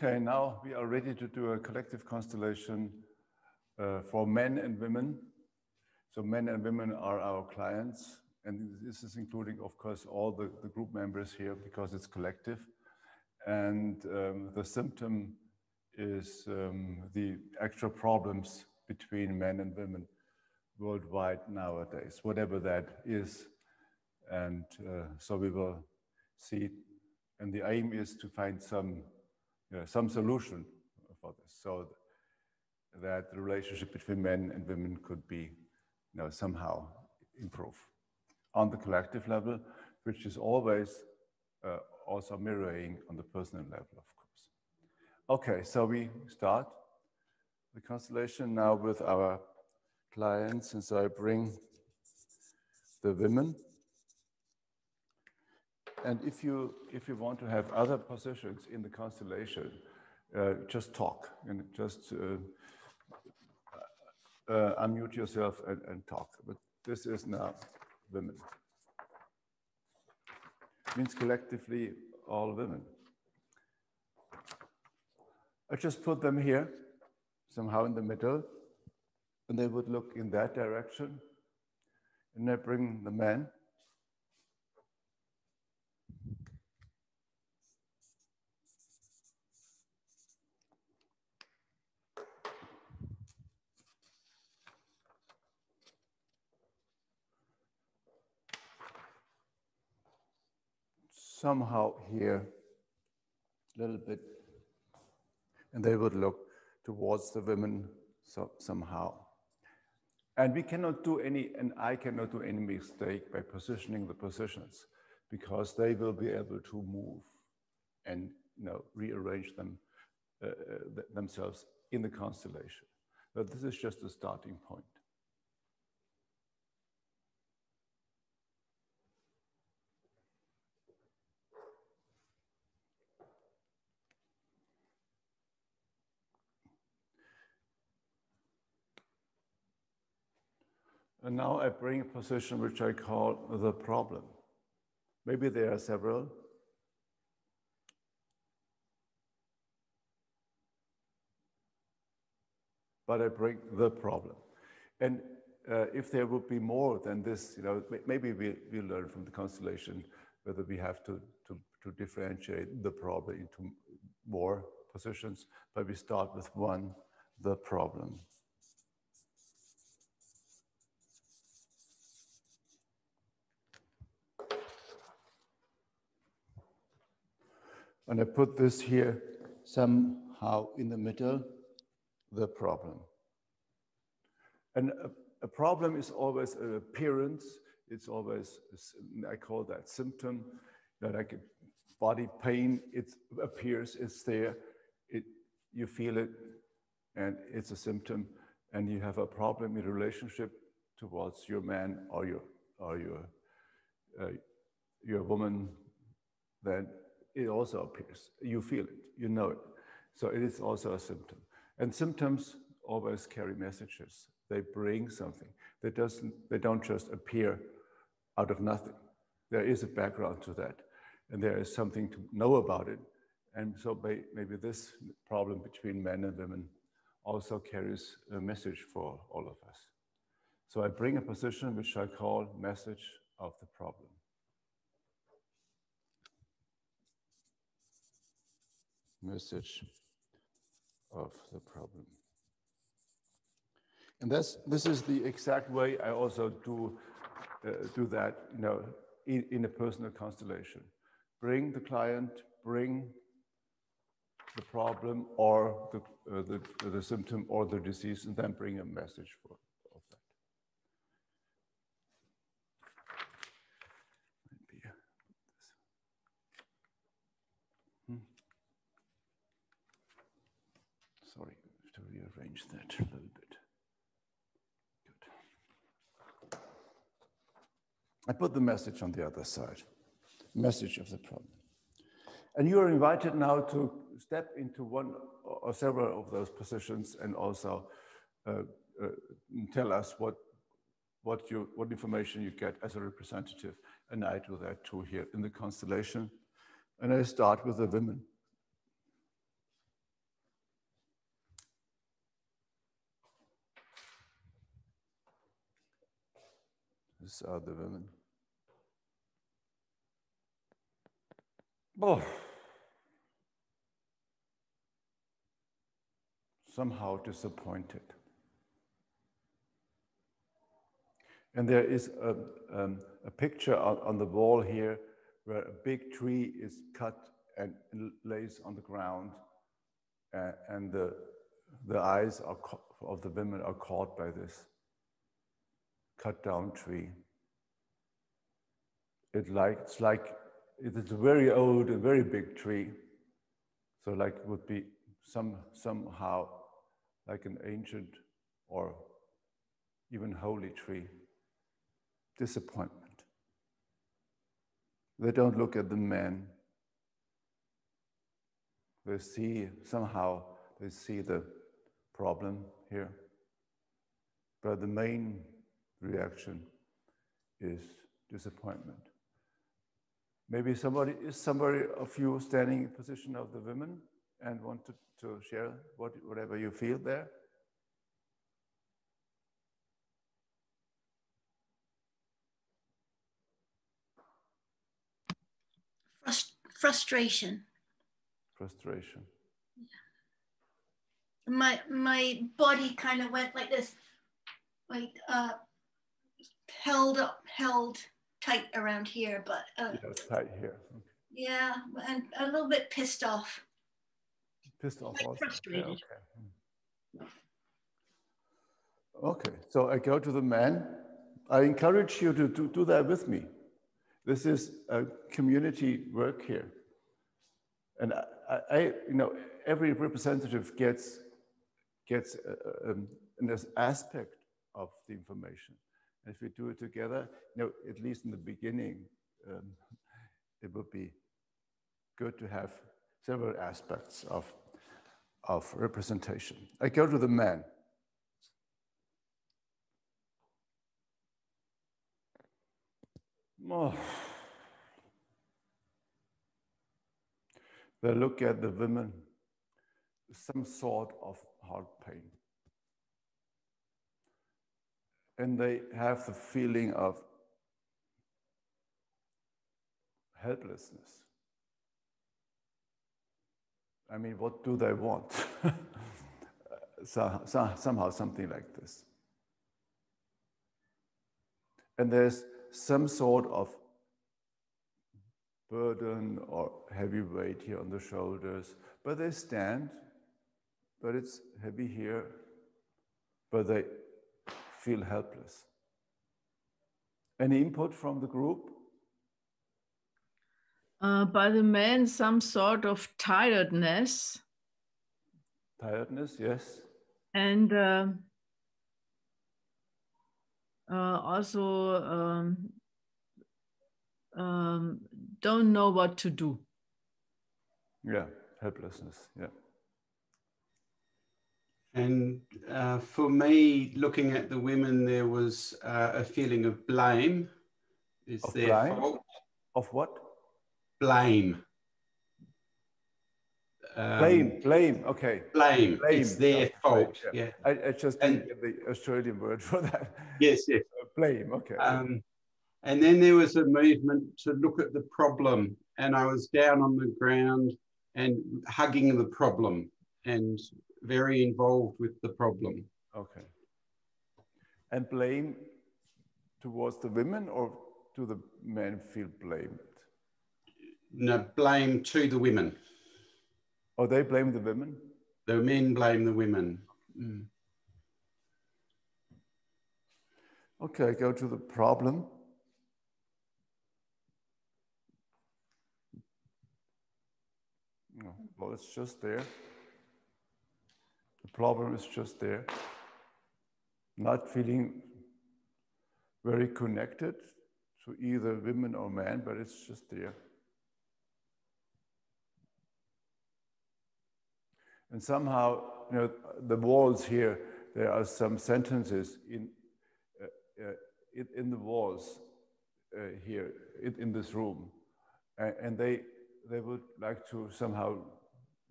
Okay, now we are ready to do a collective constellation for men and women. So men and women are our clients, and this is including, of course, all the group members here because it's collective. And the symptom is the actual problems between men and women worldwide nowadays, whatever that is. And so we will see, and the aim is to find some solution for this, so that the relationship between men and women could be somehow improve on the collective level, which is always also mirroring on the personal level, of course. Okay, so we start the constellation now with our clients, and so I bring the women. And if you want to have other positions in the constellation, just talk and just unmute yourself and talk. But this is now women. Means collectively all women. I just put them here, somehow in the middle, and they would look in that direction. And I bring the men. Somehow here, a little bit, and they would look towards the women somehow. And we cannot do any, and I cannot do any mistake by positioning the positions, because they will be able to move and rearrange them themselves in the constellation. But this is just a starting point. And now I bring a position which I call the problem. Maybe there are several. But I bring the problem. And if there would be more than this, maybe we learn from the constellation whether we have to differentiate the problem into more positions, but we start with one, the problem. And I put this here somehow in the middle, the problem. And a problem is always an appearance. It's always, I call that symptom, like a body pain, it appears, it's there, you feel it, and it's a symptom, and you have a problem in a relationship towards your man or your woman, then it also appears. You feel it, you know it. So it is also a symptom. And symptoms always carry messages. They bring something. They don't just appear out of nothing. There is a background to that. And there is something to know about it. And so maybe this problem between men and women also carries a message for all of us. So I bring a position which I call message of the problem. Message of the problem. And this is the exact way I also do that, in a personal constellation. Bring the client, bring the problem or the symptom or the disease, and then bring a message of that. Sorry, I have to rearrange that a little bit. Good. I put the message on the other side. Message of the problem. And you are invited now to step into one or several of those positions and also tell us what information you get as a representative. And I do that too here in the constellation. And I start with the women. These are the women. Oh. Somehow disappointed. And there is a picture on the wall here where a big tree is cut and lays on the ground, and the eyes of the women are caught by this cut down tree. It is a very old and very big tree, so like it would be somehow like an ancient or even holy tree. Disappointment. They don't look at the men. They see the problem here. But the main reaction is disappointment. Maybe somebody of you standing in position of the women and want to share whatever you feel there? Frustration. Frustration. Yeah. My body kind of went like this, like held tight around here, but tight here. Okay. Yeah, and a little bit pissed off. Pissed off also. Frustrated. Yeah, okay. So I go to the man. I encourage you to do that with me. This is a community work here. And every representative gets an aspect of the information. And if we do it together, at least in the beginning, it would be good to have several aspects of representation. I go to the man. Oh. They look at the women, some sort of heart pain. And they have the feeling of helplessness. I mean, what do they want? Somehow something like this. And there's some sort of burden or heavy weight here on the shoulders, but they stand, but it's heavy here, but they feel helpless. Any input from the group? By the men, some sort of tiredness. Tiredness, yes. And also don't know what to do. Yeah, helplessness, yeah. And for me, looking at the women, there was a feeling of blame. It's their fault. Of what? Blame. Blame, okay. Blame, it's their fault, yeah. I just didn't get the Australian word for that. Yes, yes. Blame, okay. And then there was a movement to look at the problem, and I was down on the ground and hugging the problem and very involved with the problem. Okay. And blame towards the women, or do the men feel blamed? No, blame to the women. Oh, they blame the women? The men blame the women. Mm. Okay, I go to the problem. Well, it's just there. The problem is just there. Not feeling very connected to either women or men, but it's just there. And somehow, the walls here, there are some sentences in the walls here in this room, and they would like to somehow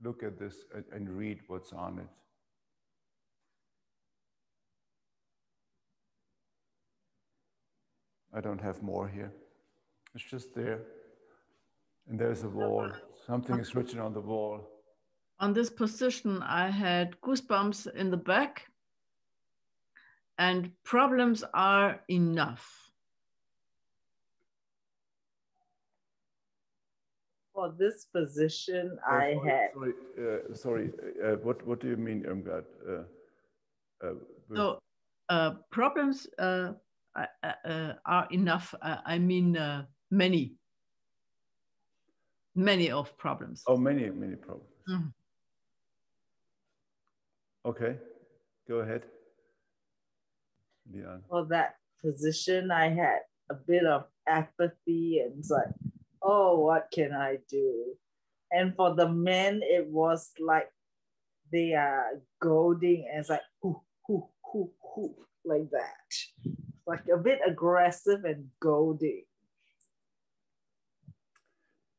look at this and read what's on it. I don't have more here. It's just there. And there's a wall. Something is written on the wall. On this position, I had goosebumps in the back, and problems are enough. For this position, I had. Sorry. What do you mean, Irmgard? So problems are enough. I mean, many of problems. Oh, many problems. Mm-hmm. Okay, go ahead. Leon. For that position, I had a bit of apathy and it's like, oh, what can I do? And for the men, it was like they are goading and it's like, hoo, like that. Like a bit aggressive and goading.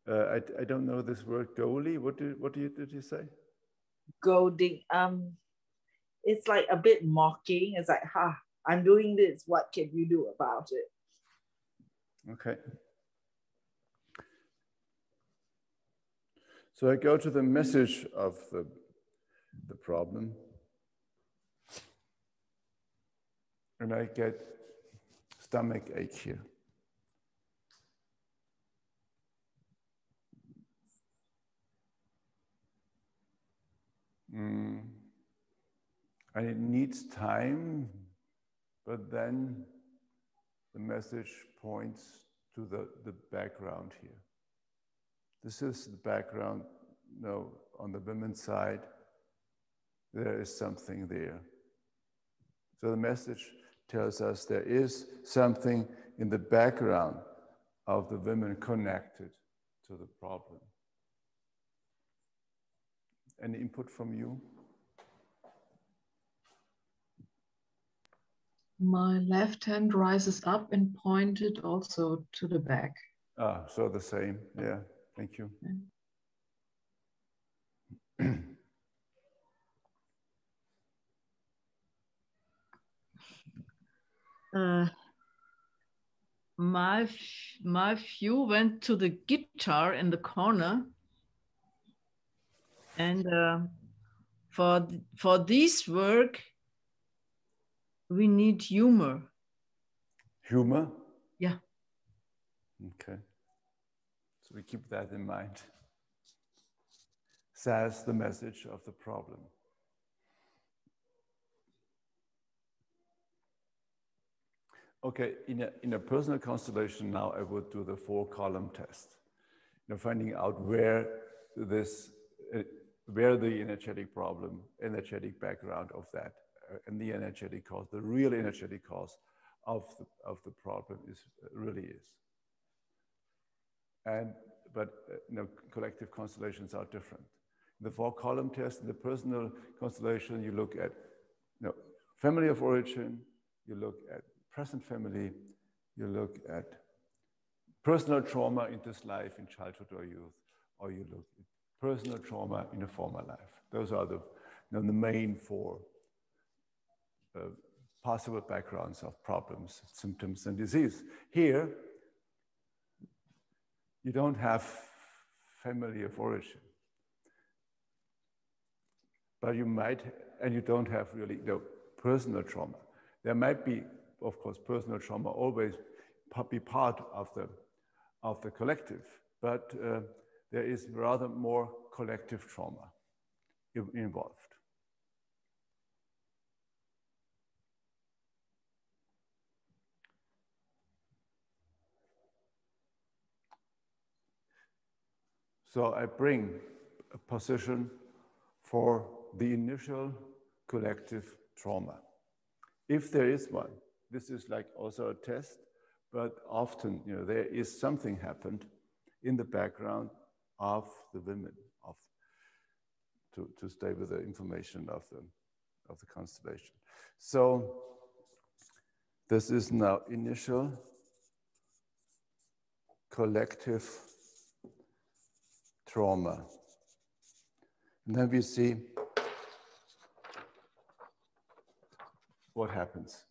I don't know this word, goalie. What did you say? Goading. It's like a bit mocking. It's like, I'm doing this. What can you do about it? Okay. So I go to the message of the problem. And I get stomach ache here. And it needs time, but then the message points to the background here. This is the background. No, on the women's side, there is something there. So the message tells us there is something in the background of the women connected to the problem. Any input from you? My left hand rises up and pointed also to the back. So the same, yeah, thank you. My view went to the guitar in the corner, and for this work we need humor. Humor? Yeah. Okay. So we keep that in mind. Says the message of the problem. Okay, in a personal constellation now, I would do the 4-column test. Finding out where the energetic problem, energetic background of that, and the energetic cause, the real energetic cause of the problem really is. But collective constellations are different. In the 4-column test, in the personal constellation, you look at family of origin, you look at present family, you look at personal trauma in this life, in childhood or youth, or you look at personal trauma in a former life. Those are the main 4 possible backgrounds of problems, symptoms, and disease. Here, you don't have family of origin, but you might, and you don't have really personal trauma. There might be, of course, personal trauma always be part of the collective, but there is rather more collective trauma involved. So I bring a position for the initial collective trauma. If there is one, this is like also a test, but often there is something happened in the background of the women, to stay with the information of the constellation. So this is now initial collective trauma. And then we see what happens.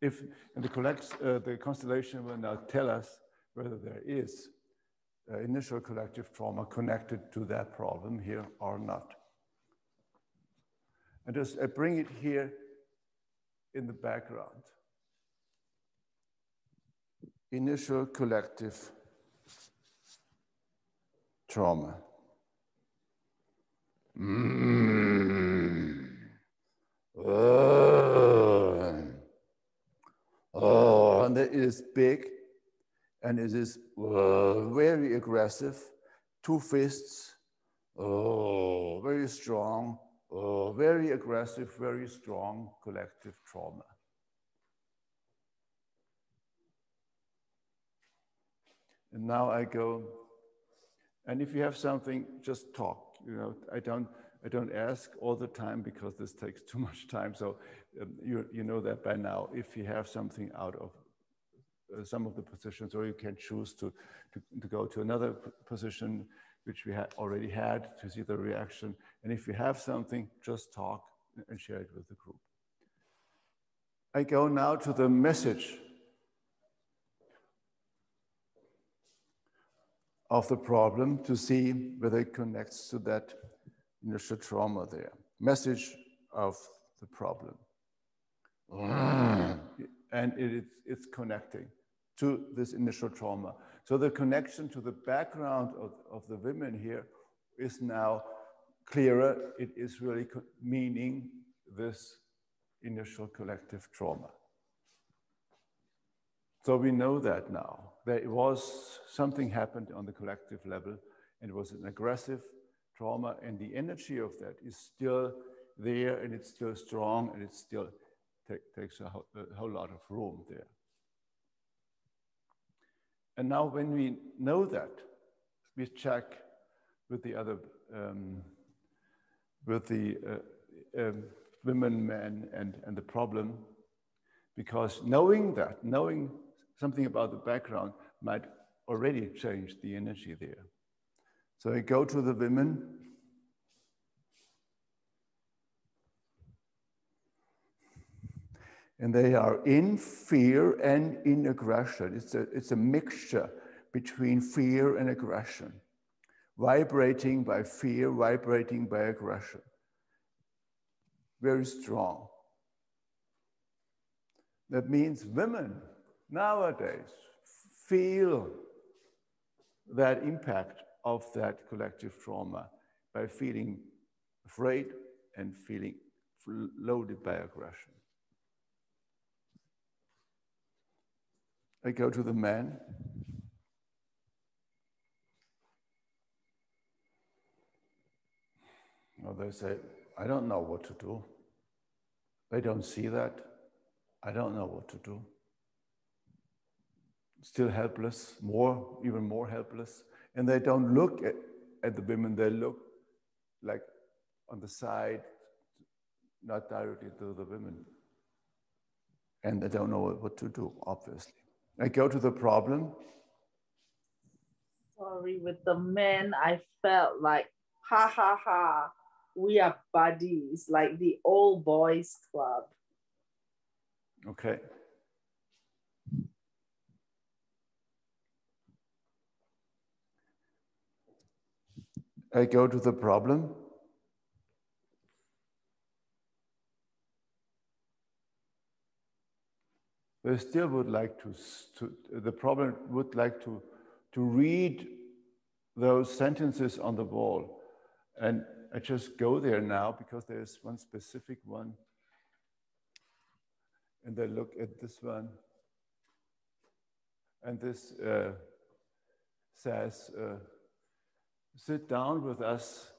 If and the constellation will now tell us whether there is initial collective trauma connected to that problem here or not. And just I bring it here in the background. Initial collective trauma. Oh, and it is big, and it is very aggressive, two fists, very strong, very aggressive, very strong collective trauma. And now I go, and if you have something, just talk. You know, I don't ask all the time because this takes too much time. So you know that by now. If you have something out of some of the positions, or you can choose to go to another position which we already had to see the reaction. And if you have something, just talk and share it with the group. I go now to the message of the problem to see whether it connects to that initial trauma there. Message of the problem. And it's connecting to this initial trauma. So the connection to the background of the women here is now clearer. It is really meaning this initial collective trauma. So we know that now. There was something happened on the collective level, and it was an aggressive trauma, and the energy of that is still there, and it's still strong, and it still takes a whole lot of room there. And now when we know that, we check with the other, women, men, and the problem, because knowing something about the background might already change the energy there. So I go to the women. And they are in fear and in aggression. It's a mixture between fear and aggression, vibrating by fear, vibrating by aggression. Very strong. That means women nowadays feel that impact of that collective trauma by feeling afraid and feeling loaded by aggression. I go to the men. Well, they say, I don't know what to do. They don't see that. I don't know what to do. Still helpless, even more helpless. And they don't look at the women, they look like on the side, not directly to the women. And they don't know what to do, obviously. I go to the problem. Sorry, with the men, I felt like, ha ha ha, we are buddies, like the old boys club. Okay. I go to the problem. They still would like the problem would like to read those sentences on the wall. And I just go there now because there's one specific one. And they look at this one. And this says, sit down with us,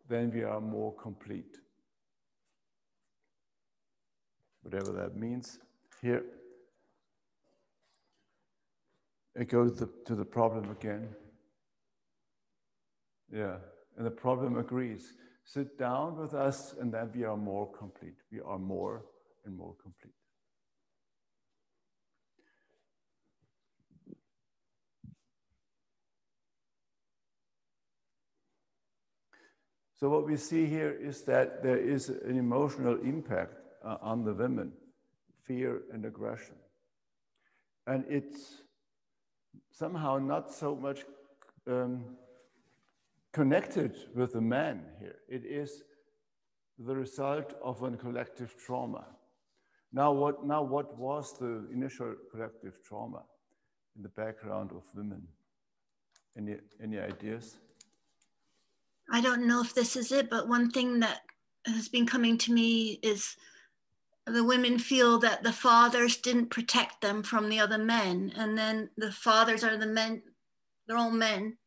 then we are more complete. Whatever that means. Here, I go to the problem again. Yeah, and the problem agrees. Sit down with us, and then we are more complete. We are more and more complete. So what we see here is that there is an emotional impact on the women, fear, and aggression. And it's somehow not so much connected with the man here. It is the result of a collective trauma. Now what was the initial collective trauma in the background of women? Any ideas? I don't know if this is it, but one thing that has been coming to me is the women feel that the fathers didn't protect them from the other men. And then the fathers are the men, they're all men,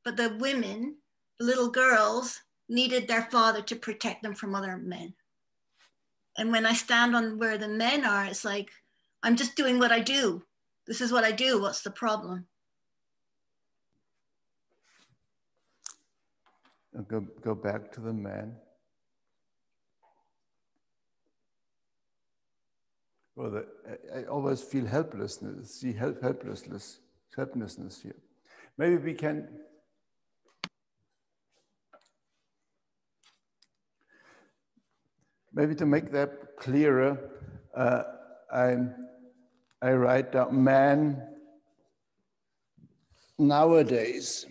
but the women, the little girls, needed their father to protect them from other men. And when I stand on where the men are, it's like, I'm just doing what I do. This is what I do. What's the problem? Go back to the man. Well, I always feel helplessness, see helplessness here. Maybe we can maybe to make that clearer, I write down man nowadays.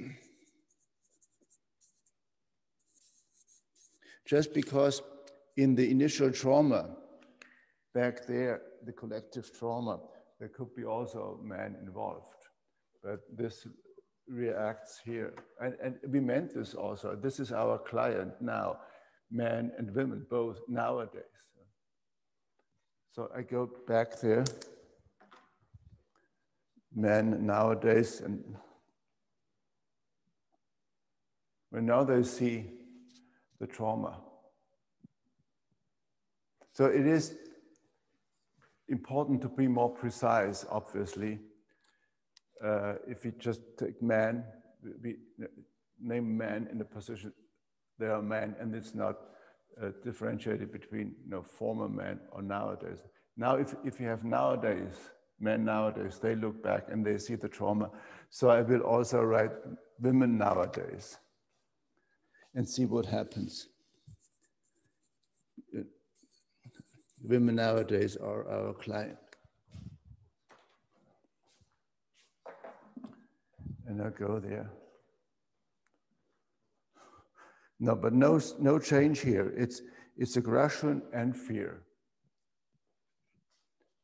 Just because in the initial trauma, back there, the collective trauma, there could be also man involved. But this reacts here. And we meant this also. This is our client now, men and women, both nowadays. So I go back there, men nowadays, and when now they see the trauma. So it is important to be more precise, obviously. If we just take man, we name man in the position, they are men, and it's not differentiated between former men or nowadays. Now, if you have nowadays, men nowadays, they look back and they see the trauma. So I will also write women nowadays and see what happens. Women nowadays are our client. And I'll go there. No, but no change here. It's aggression and fear.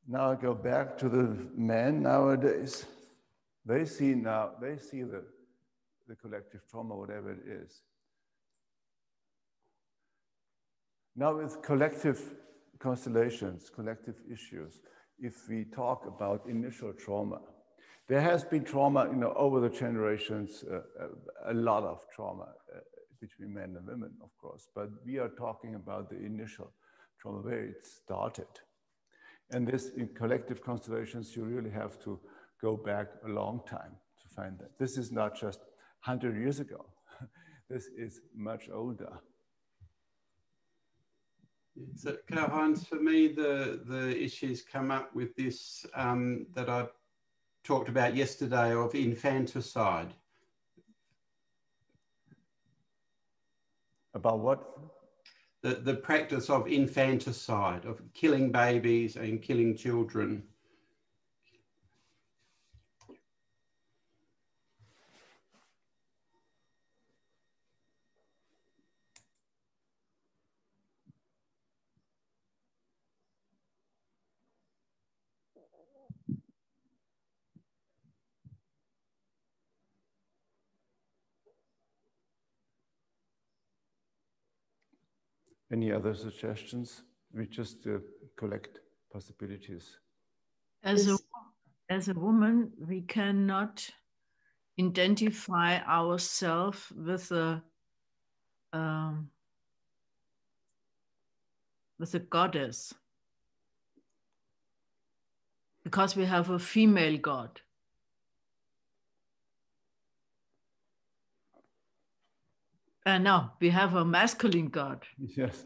Now I go back to the men nowadays. They see the collective trauma, whatever it is. Now with collective constellations, collective issues, if we talk about initial trauma, there has been trauma, over the generations, a lot of trauma between men and women, of course, but we are talking about the initial trauma, where it started. And this, in collective constellations, you really have to go back a long time to find that. This is not just 100 years ago. This is much older. So, Karl-Heinz, for me, the issues come up with this that I talked about yesterday of infanticide. About what? The practice of infanticide, of killing babies and killing children. Any other suggestions? We just collect possibilities. As a woman, we cannot identify ourselves with a goddess, because we have a female god. No, we have a masculine god. Yes.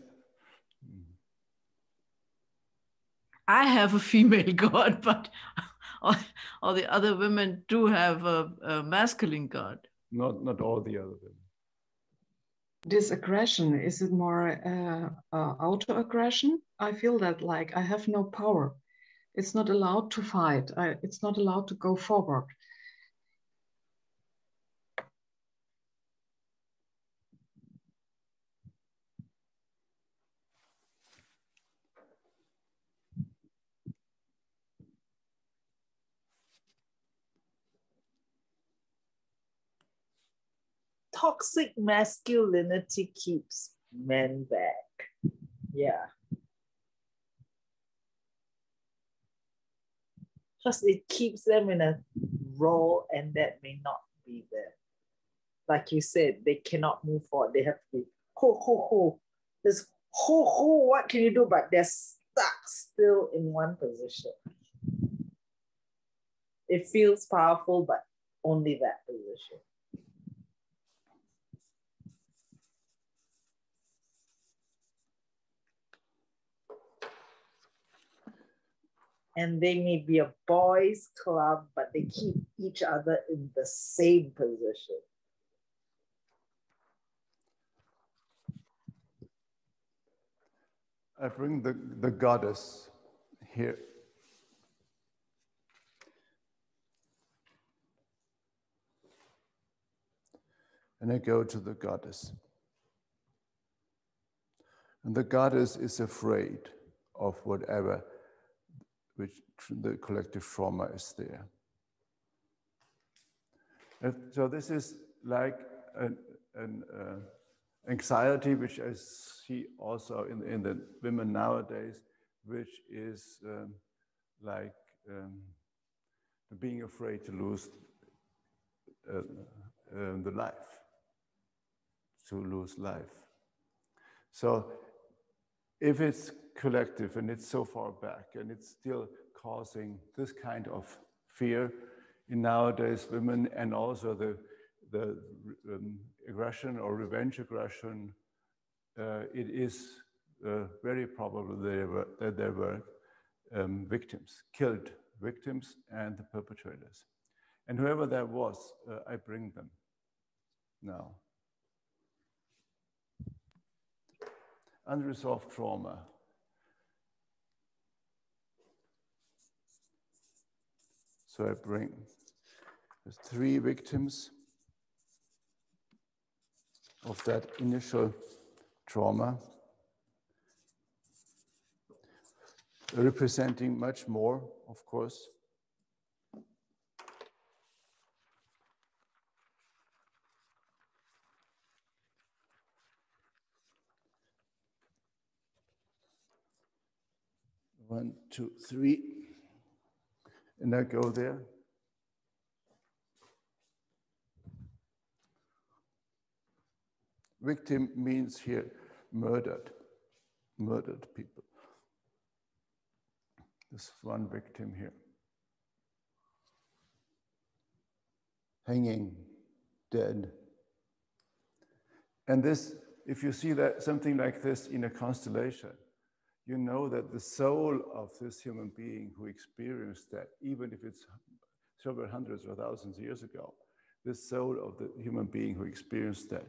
I have a female god, but all the other women do have a masculine god. Not all the other women. This aggression, is it more auto-aggression? I feel that like I have no power. It's not allowed to fight. It's not allowed to go forward. Toxic masculinity keeps men back. Yeah. Because it keeps them in a role, and that may not be there. Like you said, they cannot move forward. They have to be ho, ho, ho. This ho, ho, what can you do? But they're stuck still in one position. It feels powerful, but only that position. And they may be a boys' club, but they keep each other in the same position. I bring the goddess here. And I go to the goddess. And the goddess is afraid of whatever which the collective trauma is there. And so this is like an anxiety, which I see also in the women nowadays, which is like being afraid to lose the life, to lose life. So if it's collective and it's so far back and it's still causing this kind of fear in nowadays women, and also the aggression or revenge aggression, it is very probable that there were victims, killed victims and the perpetrators. And whoever that was, I bring them now. Unresolved trauma. So I bring the 3 victims of that initial trauma, representing much more, of course. One, two, three, and I go there. Victim means here murdered people. There's one victim here. Hanging, dead. And this, if you see that something like this in a constellation, you know that the soul of this human being who experienced that, even if it's several hundreds or thousands of years ago, the soul of the human being who experienced that,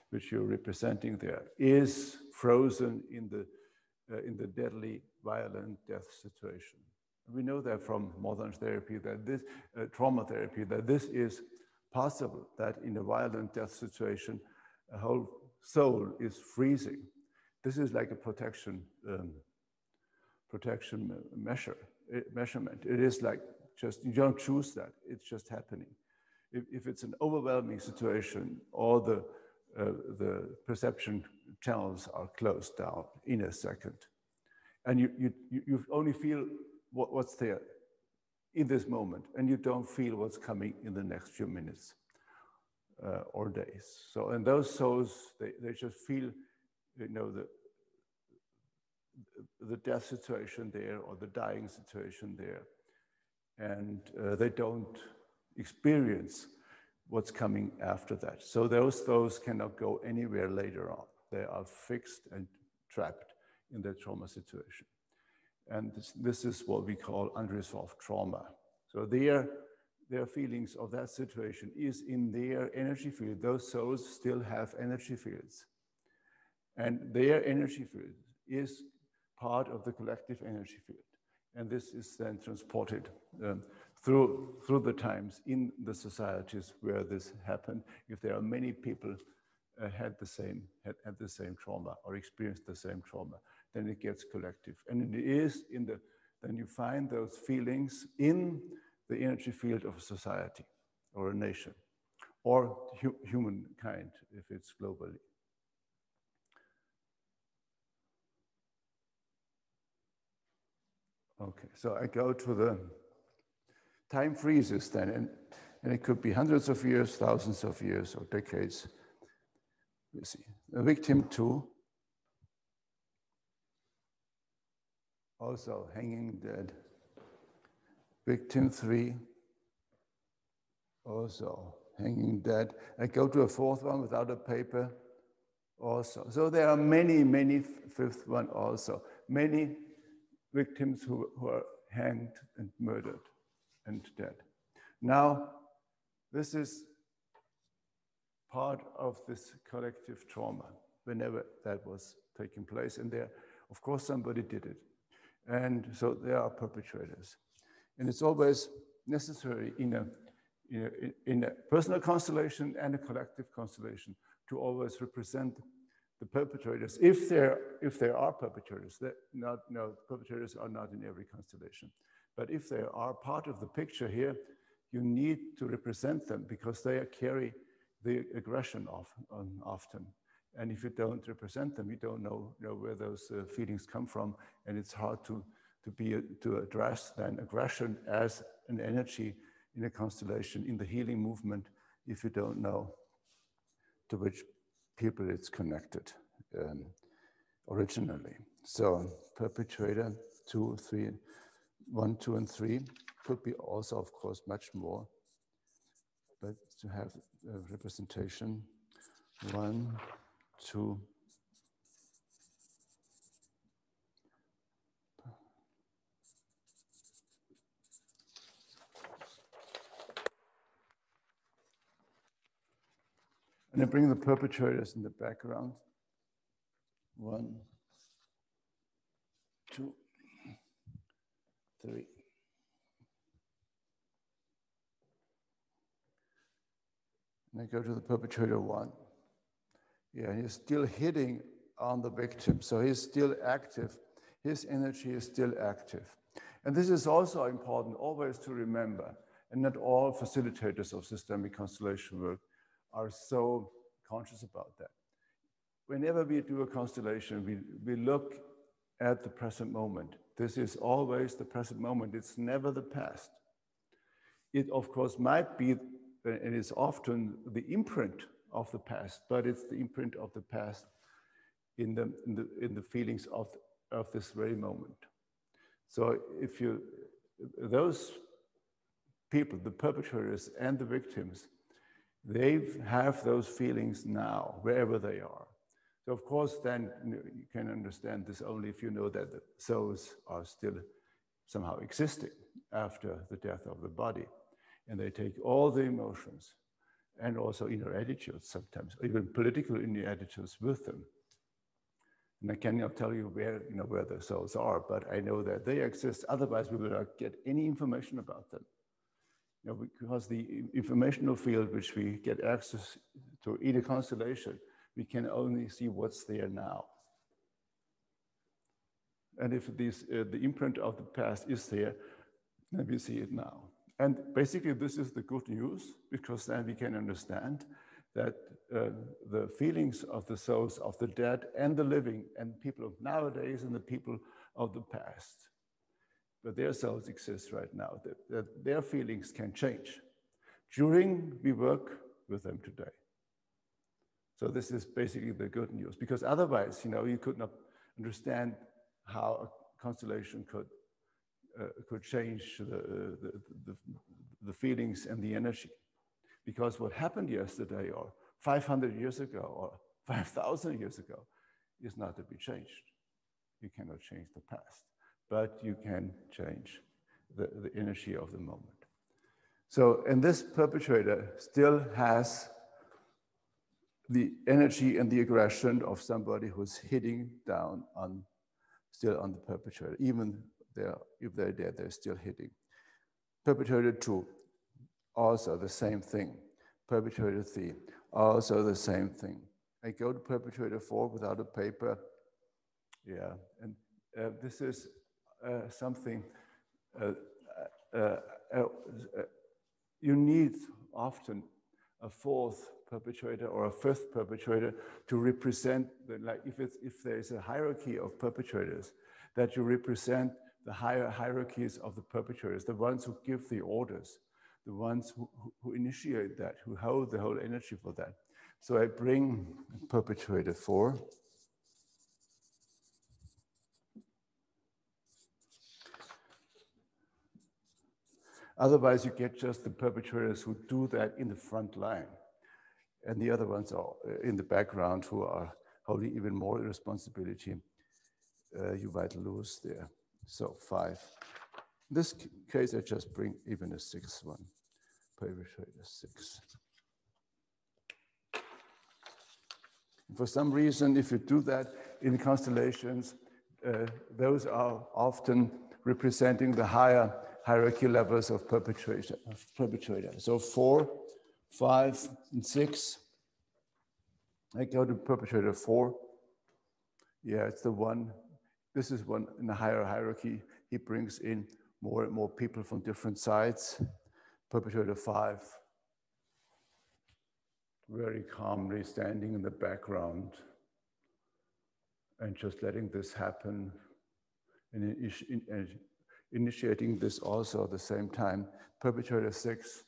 which you're representing there, is frozen in the deadly, violent death situation. We know that from modern therapy, that this trauma therapy, that this is possible, that in a violent death situation, a whole soul is freezing. This is like a protection measurement. It is like just, you don't choose that, it's just happening. If it's an overwhelming situation, all the perception channels are closed down in a second. And you only feel what's there in this moment, and you don't feel what's coming in the next few minutes or days. So, and those souls, they just feel, you know, the death situation there or the dying situation there. And they don't experience what's coming after that. So those souls cannot go anywhere later on. They are fixed and trapped in their trauma situation. And this is what we call unresolved trauma. So their feelings of that situation is in their energy field. Those souls still have energy fields. And their energy field is part of the collective energy field. And this is then transported through the times in the societies where this happened. If there are many people had the same trauma or experienced the same trauma, then it gets collective. And it is then you find those feelings in the energy field of a society or a nation or humankind if it's globally. Okay, so I go to the time freezes then, and it could be hundreds of years, thousands of years, or decades. We see the victim 2, also hanging dead. Victim 3, also hanging dead. I go to a 4th one without a paper, also. So there are many, 5th one also. Many victims who are hanged and murdered and dead. Now, this is part of this collective trauma, whenever that was taking place. And there, of course, somebody did it. And so there are perpetrators. And it's always necessary in a personal constellation and a collective constellation to always represent the perpetrators, if there are perpetrators. Perpetrators are not in every constellation. But if they are part of the picture here, you need to represent them because they carry the aggression often. And if you don't represent them, you don't know where those feelings come from. And it's hard to address then aggression as an energy in a constellation, in the healing movement, if you don't know to which people it's connected originally. So perpetrator 2, 3, 1, 2, and 3 could be also, of course, much more, but to have a representation 1, 2. And I bring the perpetrators in the background. 1, 2, 3. And I go to the perpetrator 1. Yeah, he's still hitting on the victim. So he's still active. His energy is still active. And this is also important always to remember. And not all facilitators of systemic constellation work are so conscious about that. Whenever we do a constellation, we look at the present moment. This is always the present moment. It's never the past. It, of course, might be, and it's often the imprint of the past, but it's the imprint of the past in the feelings of this very moment. So if those people, the perpetrators and the victims, they have those feelings now, wherever they are. So of course, then you can understand this only if you know that the souls are still somehow existing after the death of the body. And they take all the emotions and also inner attitudes sometimes, even political inner attitudes with them. And I cannot tell you where the souls are, but I know that they exist. Otherwise, we will not get any information about them. Because the informational field which we get access to in a constellation, we can only see what's there now. And if the imprint of the past is there, then we see it now. And basically, this is the good news, because then we can understand that the feelings of the souls of the dead and the living, and people of nowadays and the people of the past, but their souls exist right now, that their feelings can change during we work with them today. So this is basically the good news, because otherwise, you could not understand how a constellation could change the feelings and the energy. Because what happened yesterday or 500 years ago or 5,000 years ago is not to be changed. You cannot change the past, but you can change the energy of the moment. So, and this perpetrator still has the energy and the aggression of somebody who's hitting down still on the perpetrator, even if they're there, they're still hitting. Perpetrator 2, also the same thing. Perpetrator 3, also the same thing. I go to perpetrator 4 without a paper. Yeah, and this is something you need often a fourth perpetrator or a fifth perpetrator to represent, like if there is a hierarchy of perpetrators, that you represent the higher hierarchies of the perpetrators, the ones who give the orders, the ones who initiate that, who hold the whole energy for that. So I bring perpetrator 4. Otherwise, you get just the perpetrators who do that in the front line. And the other ones are in the background who are holding even more responsibility. You might lose there. So 5. In this case, I just bring even a 6th one, perpetrator 6. For some reason, if you do that in constellations, those are often representing the higher hierarchy levels of perpetrator. So 4, 5, and 6. I go to perpetrator 4. Yeah, it's the one. This is one in the higher hierarchy. He brings in more and more people from different sides. Perpetrator 5, very calmly standing in the background and just letting this happen and initiating this also at the same time. Perpetrator 6.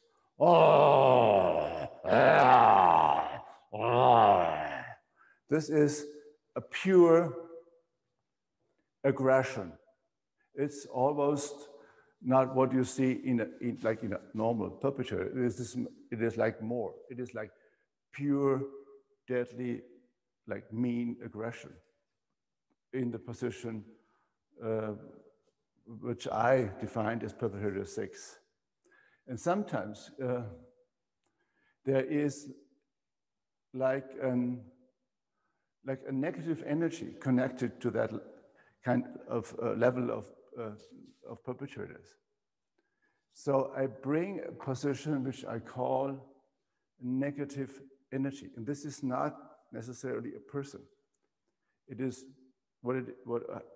This is a pure aggression. It's almost not what you see in a normal perpetrator. It is like more. It is like pure, deadly, like mean aggression in the position which I defined as perpetrator 6. And sometimes there is like a negative energy connected to that kind of level of perpetrators. So I bring a position which I call negative energy. And this is not necessarily a person. It is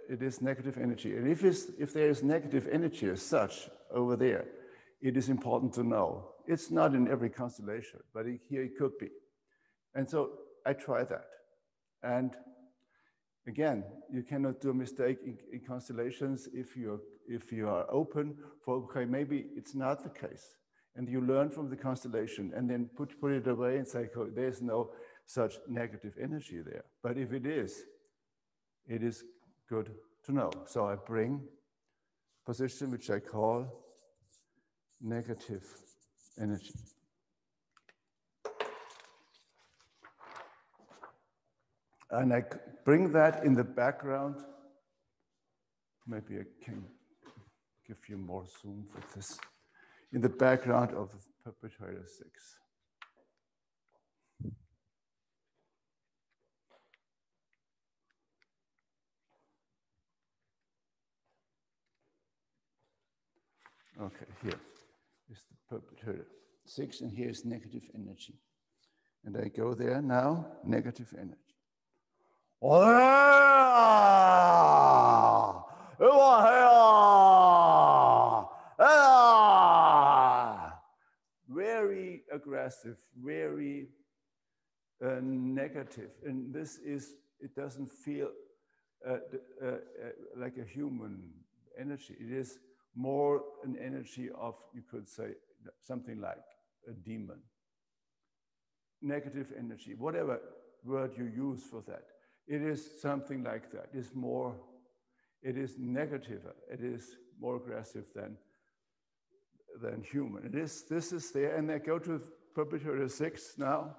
it is negative energy. And if there is negative energy as such over there, it is important to know. It's not in every constellation, but here it could be. And so I try that. And again, you cannot do a mistake in constellations if you are open for, okay, maybe it's not the case. And you learn from the constellation and then put it away and say, oh, there's no such negative energy there. But if it is good to know. So I bring position which I call negative energy. And I bring that in the background. Maybe I can give you more zoom for this. In the background of the perpetrator 6. Okay, here is the perpetrator 6, and here is negative energy. And I go there now, negative energy. Very aggressive, very negative. And this is, it doesn't feel like a human energy. It is more an energy of, you could say, something like a demon. Negative energy, whatever word you use for that. It is something like that. It's more, it is negative. It is more aggressive than human. This is there, and I go to perpetrator 6 now.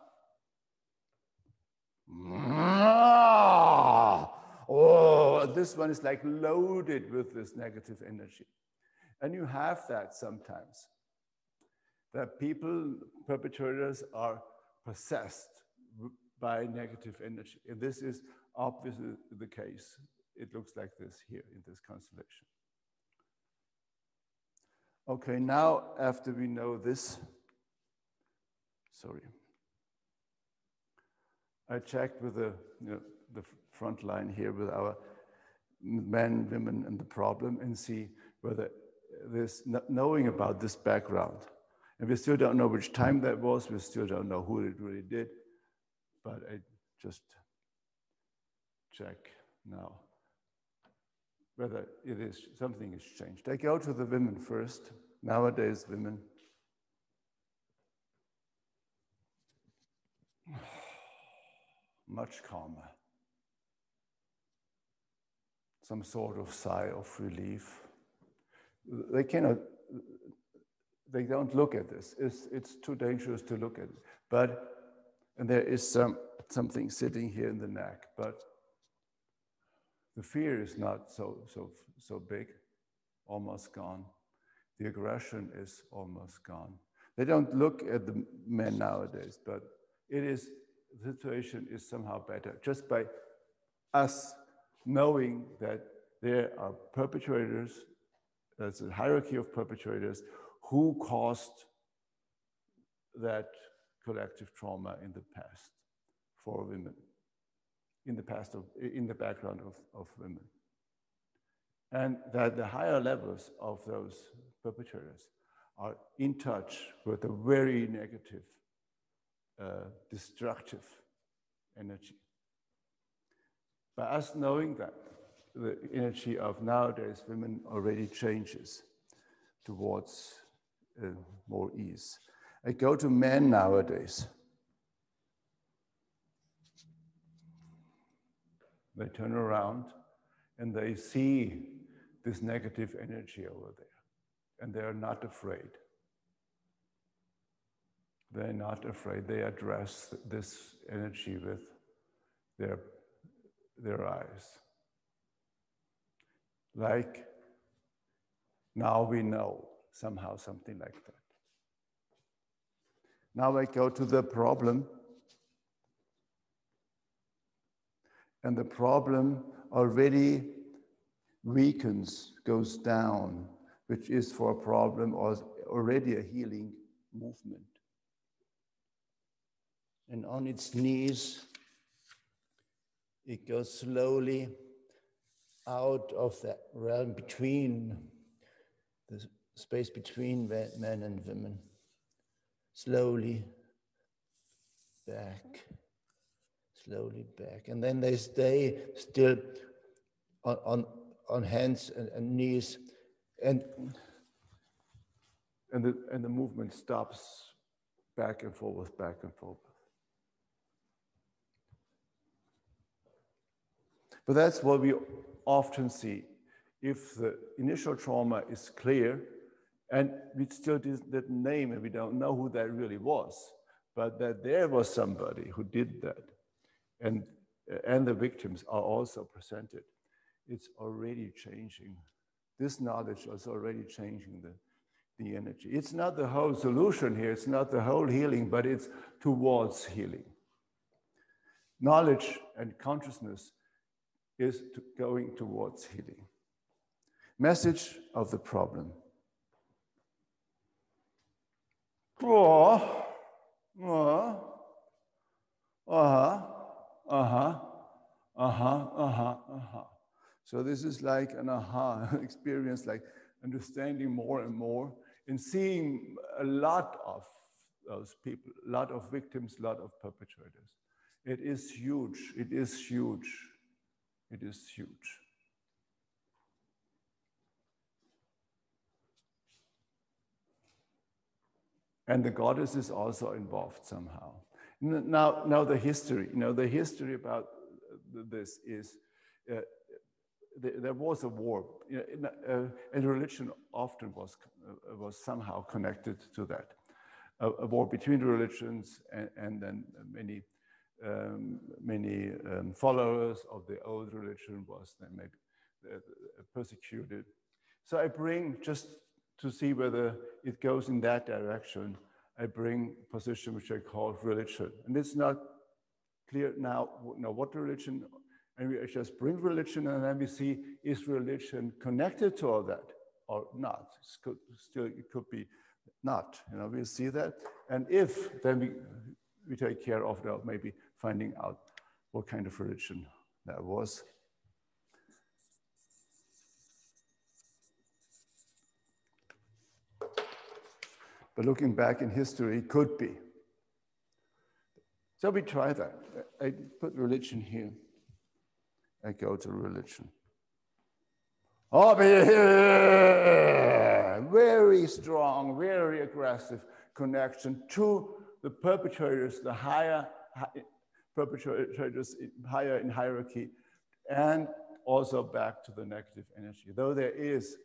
Oh, this one is like loaded with this negative energy. And you have that sometimes. That people, perpetrators, are possessed by negative energy. And this is obviously the case. It looks like this here in this constellation. Okay, now after we know this, sorry, I checked with the front line here with our men, women, and the problem, and see whether this knowing about this background, and we still don't know which time that was. We still don't know who it really did, but I just check now whether it is something has changed. I go to the women first. Nowadays, women much calmer. Some sort of sigh of relief. They don't look at this. It's too dangerous to look at it. And there is something sitting here in the neck, but the fear is not so big, almost gone. The aggression is almost gone. They don't look at the men nowadays, but the situation is somehow better just by us knowing that there are perpetrators, there's a hierarchy of perpetrators who caused that collective trauma in the past for women, in the background of women. And that the higher levels of those perpetrators are in touch with a very negative, destructive energy. By us knowing that, the energy of nowadays women already changes towards more ease. I go to men nowadays. They turn around and they see this negative energy over there, and they are not afraid. They're not afraid. They address this energy with their eyes. Like, now we know, somehow, something like that. Now I go to the problem, and the problem already weakens, goes down, which is for a problem or already a healing movement. And on its knees, it goes slowly out of that realm between, the space between men and women, slowly back, and then they stay still on hands and knees, and the movement stops back and forth. But that's what we often see. If the initial trauma is clear, and we still didn't name it, we don't know who that really was, but that there was somebody who did that, and the victims are also presented, it's already changing. This knowledge is already changing the energy. It's not the whole solution here, it's not the whole healing, but it's towards healing. Knowledge and consciousness is going towards healing. Message of the problem. So this is like an aha experience, like understanding more and more and seeing a lot of those people, a lot of victims, a lot of perpetrators. It is huge, it is huge, it is huge. And the goddess is also involved somehow. Now the history, the history about this is, there was a war, and religion often was somehow connected to that. A war between religions, and then many followers of the old religion was then maybe persecuted. So I bring, just to see whether it goes in that direction, I bring a position which I call religion. And it's not clear now what religion, and we just bring religion, and then we see, is religion connected to all that? or not. It could be not. You know, we'll see that. And if, then we take care of maybe finding out what kind of religion that was. But looking back in history, could be. So we try that. I put religion here. I go to religion. Oh, very strong, very aggressive connection to the perpetrators, the higher perpetrators higher in hierarchy, and also back to the negative energy. Though this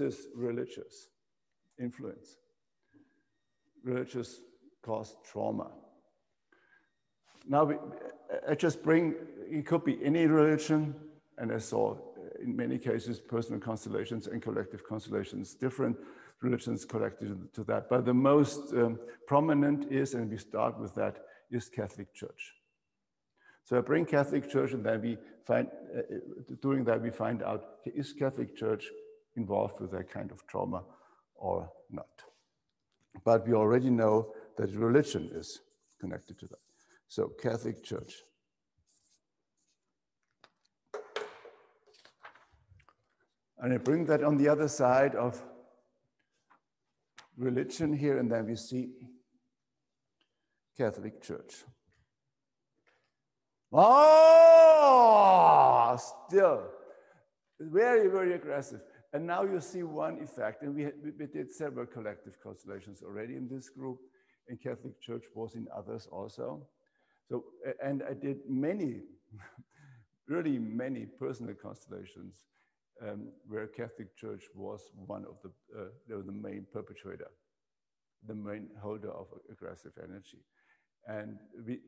is religious influence. Religious caused trauma. Now, I just bring, it could be any religion, and I saw in many cases personal constellations and collective constellations, different religions connected to that. But the most prominent is, and we start with that, is Catholic Church. So I bring Catholic Church, and then we find, doing that, we find out, is Catholic Church involved with that kind of trauma or not? But we already know that religion is connected to that. So Catholic Church. And I bring that on the other side of religion here, and then we see Catholic Church. Oh, still very, very aggressive. And now you see one effect, and we did several collective constellations already in this group, and Catholic Church was in others also. So, and I did many, really many personal constellations where Catholic Church was one of the main perpetrator, the main holder of aggressive energy. And we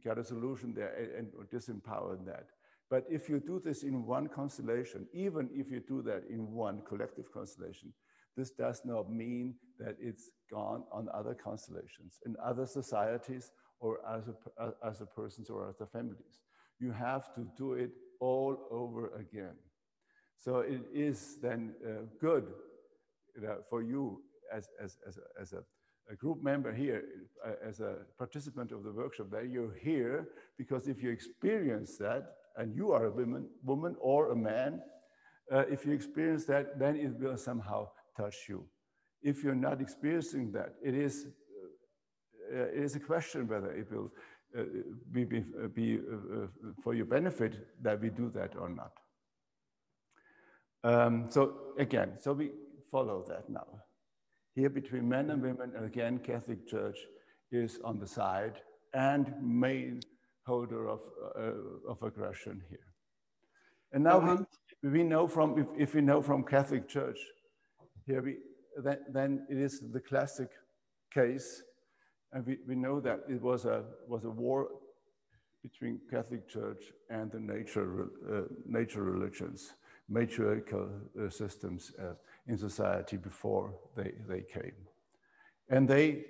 got a solution there and disempowered that. But if you do this in one constellation, even if you do that in one collective constellation, this does not mean that it's gone on other constellations, in other societies, or as a persons or as a families. You have to do it all over again. So it is then good for you as a group member here, as a participant of the workshop, that you're here, because if you experience that, and you are a woman or a man, if you experience that, then it will somehow touch you. If you're not experiencing that, it is a question whether it will be for your benefit that we do that or not. So again, so we follow that now. Here between men and women, and again, Catholic Church is on the side and main holder of aggression here. And now we know from, if we know from Catholic Church, here then it is the classic case, and we know that it was a war between Catholic Church and the nature religions, matriarchal systems in society before they came. And they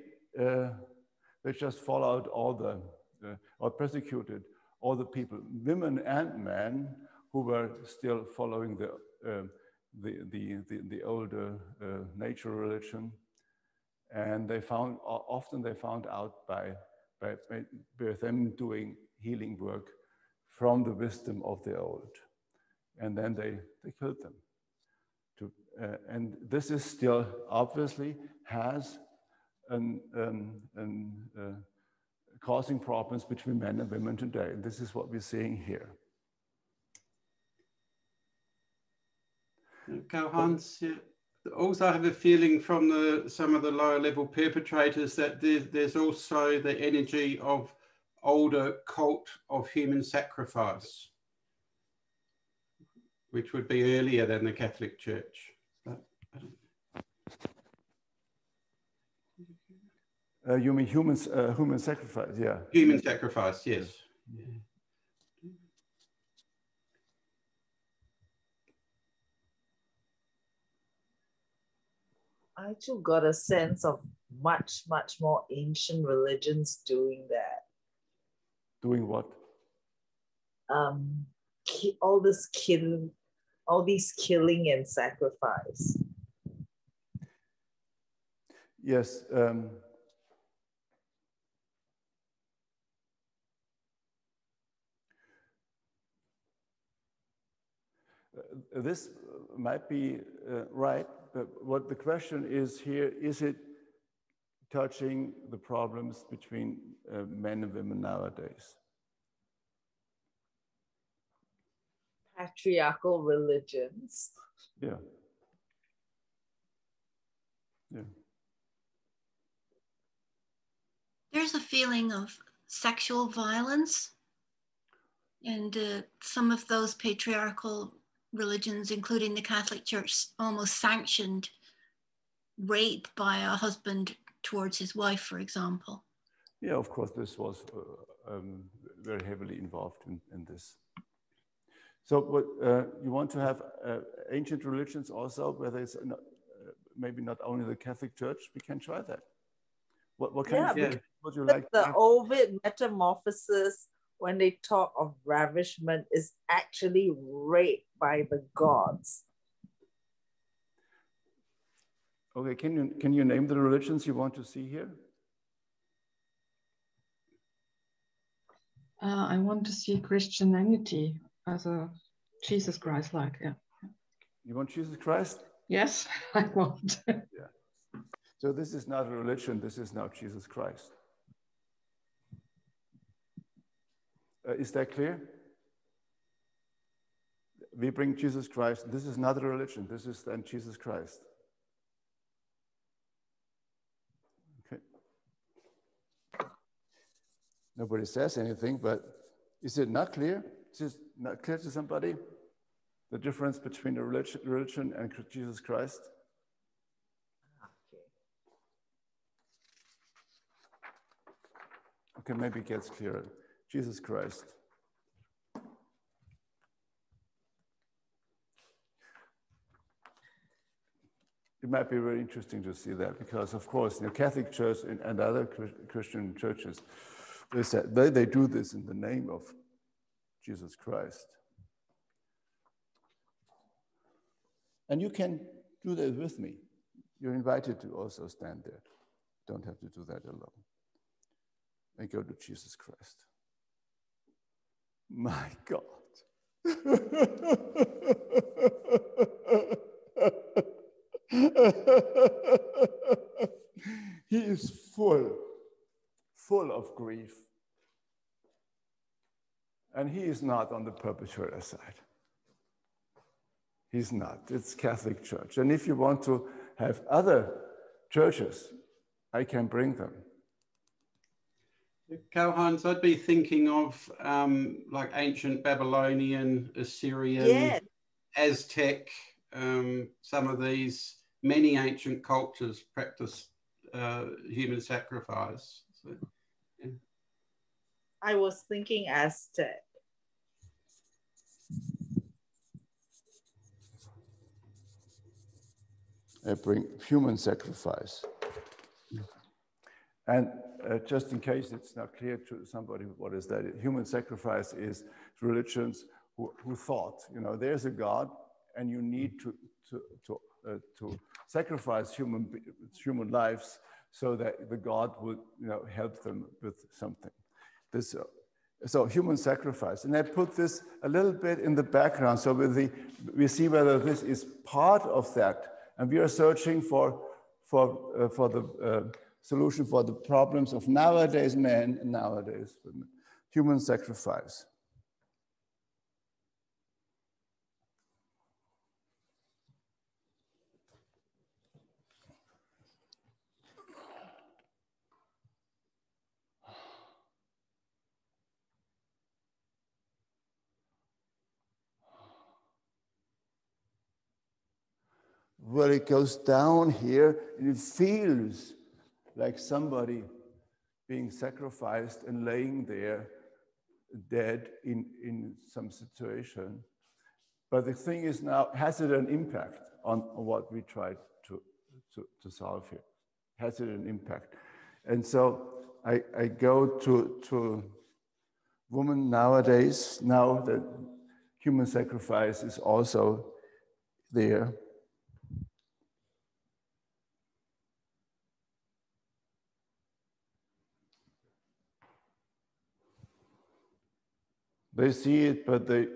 just followed all the, or persecuted all the people, women and men, who were still following the older nature religion. And they found, often they found out by them doing healing work from the wisdom of the old. And then they killed them. And this is still, obviously, has causing problems between men and women today. And this is what we're seeing here. Karl-Heinz, also I have a feeling from some of the lower level perpetrators that there's also the energy of older cult of human sacrifice, which would be earlier than the Catholic Church. You mean human sacrifice? Yeah. Human sacrifice, yes. Yeah. I too got a sense of much more ancient religions doing that. Doing what? All this killing all these killing and sacrifice. Yes. This might be right, but what the question is here, is it touching the problems between men and women nowadays? Patriarchal religions. Yeah. Yeah. There's a feeling of sexual violence, and some of those patriarchal religions, including the Catholic Church, almost sanctioned rape by a husband towards his wife, for example. Yeah, of course, this was very heavily involved in this. So what you want to have ancient religions also, where there's maybe not only the Catholic Church, we can try that. What kind of religion would you like? The Ovid Metamorphosis, when they talk of ravishment, is actually rape by the gods. Okay, can you name the religions you want to see here? I want to see Christianity as a Jesus Christ-like, yeah. You want Jesus Christ? Yes, I want. Yeah. So this is not a religion, this is now Jesus Christ. Is that clear? We bring Jesus Christ. This is not a religion, this is then Jesus Christ. Okay. Nobody says anything, but is it not clear? Is it not clear to somebody? The difference between a religion and Jesus Christ? Okay, maybe it gets clearer. Jesus Christ. It might be very interesting to see that because, of course, the Catholic Church and other Christian churches, they do this in the name of Jesus Christ. And you can do that with me. You're invited to also stand there. Don't have to do that alone. And go to Jesus Christ. My God. He is full of grief. And he is not on the perpetrator side. He's not. It's Catholic Church. And if you want to have other churches, I can bring them. Karl-Heinz, I'd be thinking of like ancient Babylonian, Assyrian, Aztec, some of these, many ancient cultures practice human sacrifice. So, yeah. I was thinking Aztec. I bring human sacrifice. And just in case it's not clear to somebody, what is that? Human sacrifice is religions who thought, you know, there's a God and you need to sacrifice human lives so that the God would, you know, help them with something. This, so human sacrifice. And I put this a little bit in the background so we see whether this is part of that. And we are searching for the solution for the problems of nowadays men and nowadays women. Human sacrifice. Well, it goes down here and it feels like somebody being sacrificed and laying there dead in some situation. But the thing is now, has it an impact on what we tried to solve here? Has it an impact? And so I go to women nowadays, now that human sacrifice is also there. They see it, but they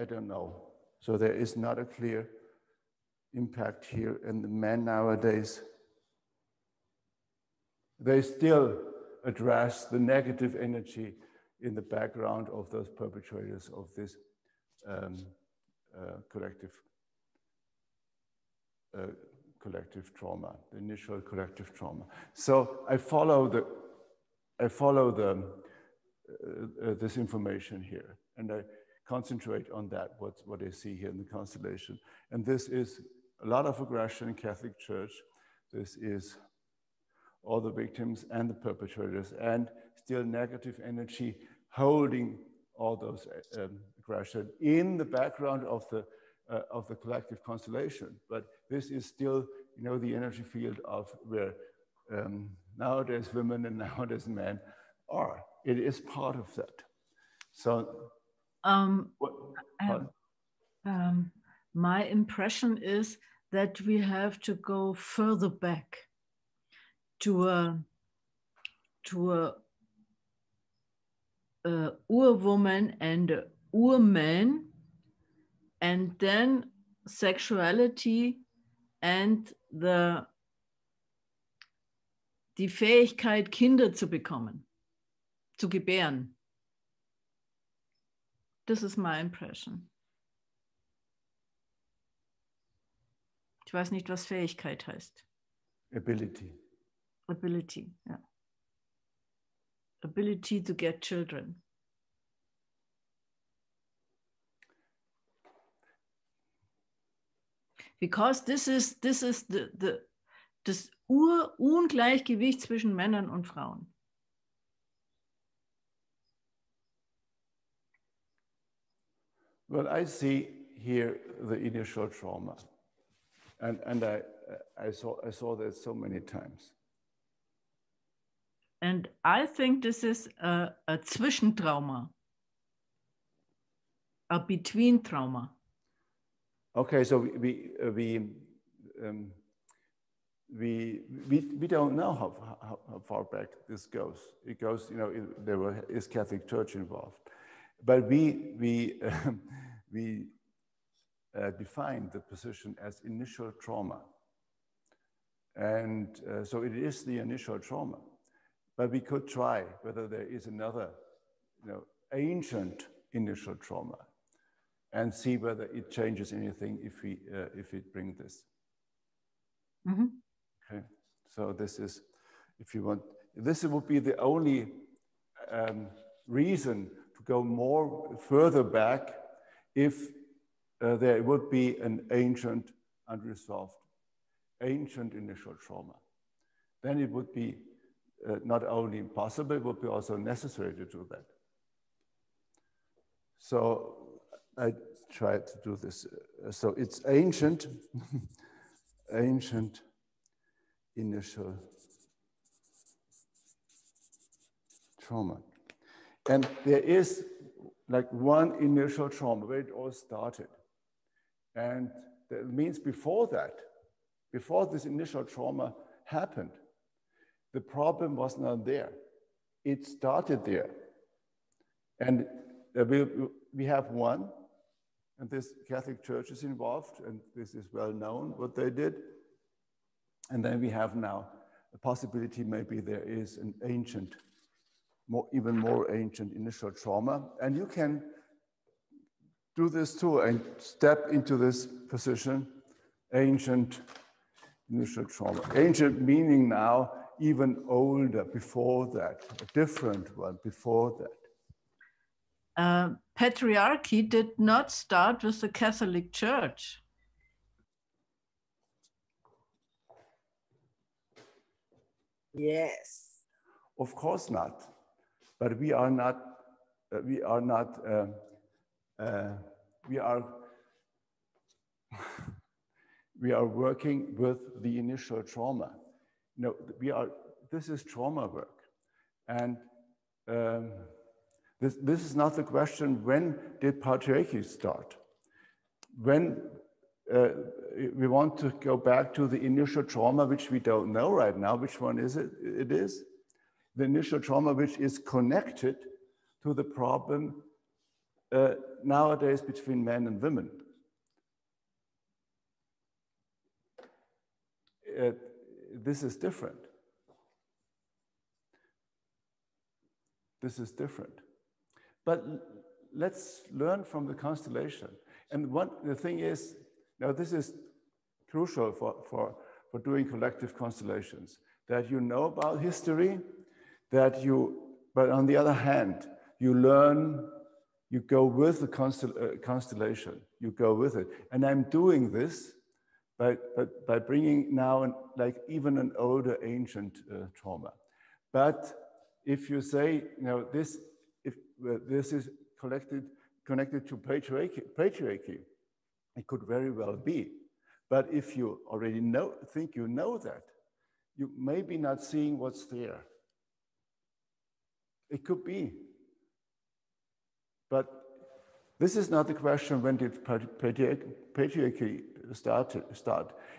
I don't know. So there is not a clear impact here. And the men nowadays, they still address the negative energy in the background of those perpetrators of this collective trauma, the initial collective trauma. So I follow this information here, and I concentrate on that, what I see here in the constellation. And this is a lot of aggression in Catholic Church. This is all the victims and the perpetrators, and still negative energy holding all those aggression in the background of the collective constellation. But this is still, you know, the energy field of where nowadays women and nowadays men are. It is part of that. So, my impression is that we have to go further back to a Urwoman and a Urman, and then sexuality and die Fähigkeit, Kinder zu bekommen, zu gebären. This is my impression. Ich weiß nicht, was Fähigkeit heißt. Ability. Ability, yeah. Ability to get children. Because this is das Ungleichgewicht zwischen Männern und Frauen. Well, I see here the initial trauma, and I saw that so many times. And I think this is a Zwischentrauma, a between trauma. Okay, so we don't know how far back this goes. It goes, you know, there is Catholic Church involved, but we define the position as initial trauma, and so it is the initial trauma. But we could try whether there is another, you know, ancient initial trauma, and see whether it changes anything if we bring this. Mm-hmm. Okay, so this is, if you want, this would be the only reason to go further back if there would be an ancient, unresolved, ancient initial trauma. Then it would be not only possible, it would be also necessary to do that. So I tried to do this. So it's ancient, ancient initial trauma. And there is like one initial trauma where it all started. And that means before this initial trauma happened, the problem was not there. It started there. And we have one, and this Catholic Church is involved, and this is well known what they did. And then we have now a possibility maybe there is an ancient, even more ancient initial trauma. And you can do this too and step into this position, ancient initial trauma. Ancient meaning now even older, before that, a different one before that. Patriarchy did not start with the Catholic Church. Yes. Of course not, but we are working with the initial trauma. No, this is trauma work, and This is not the question, when did patriarchy start? When we want to go back to the initial trauma, which we don't know right now, which one is it? It is the initial trauma, which is connected to the problem nowadays between men and women. This is different. This is different. But let's learn from the constellation. And the thing is, now this is crucial for doing collective constellations, that you know about history, but on the other hand, you learn, you go with the constellation, you go with it. And I'm doing this by bringing now like even an older ancient trauma. But if you say, this is connected to patriarchy, it could very well be. But if you already think you know that, you may be not seeing what's there. It could be. But this is not the question, when did patriarchy start?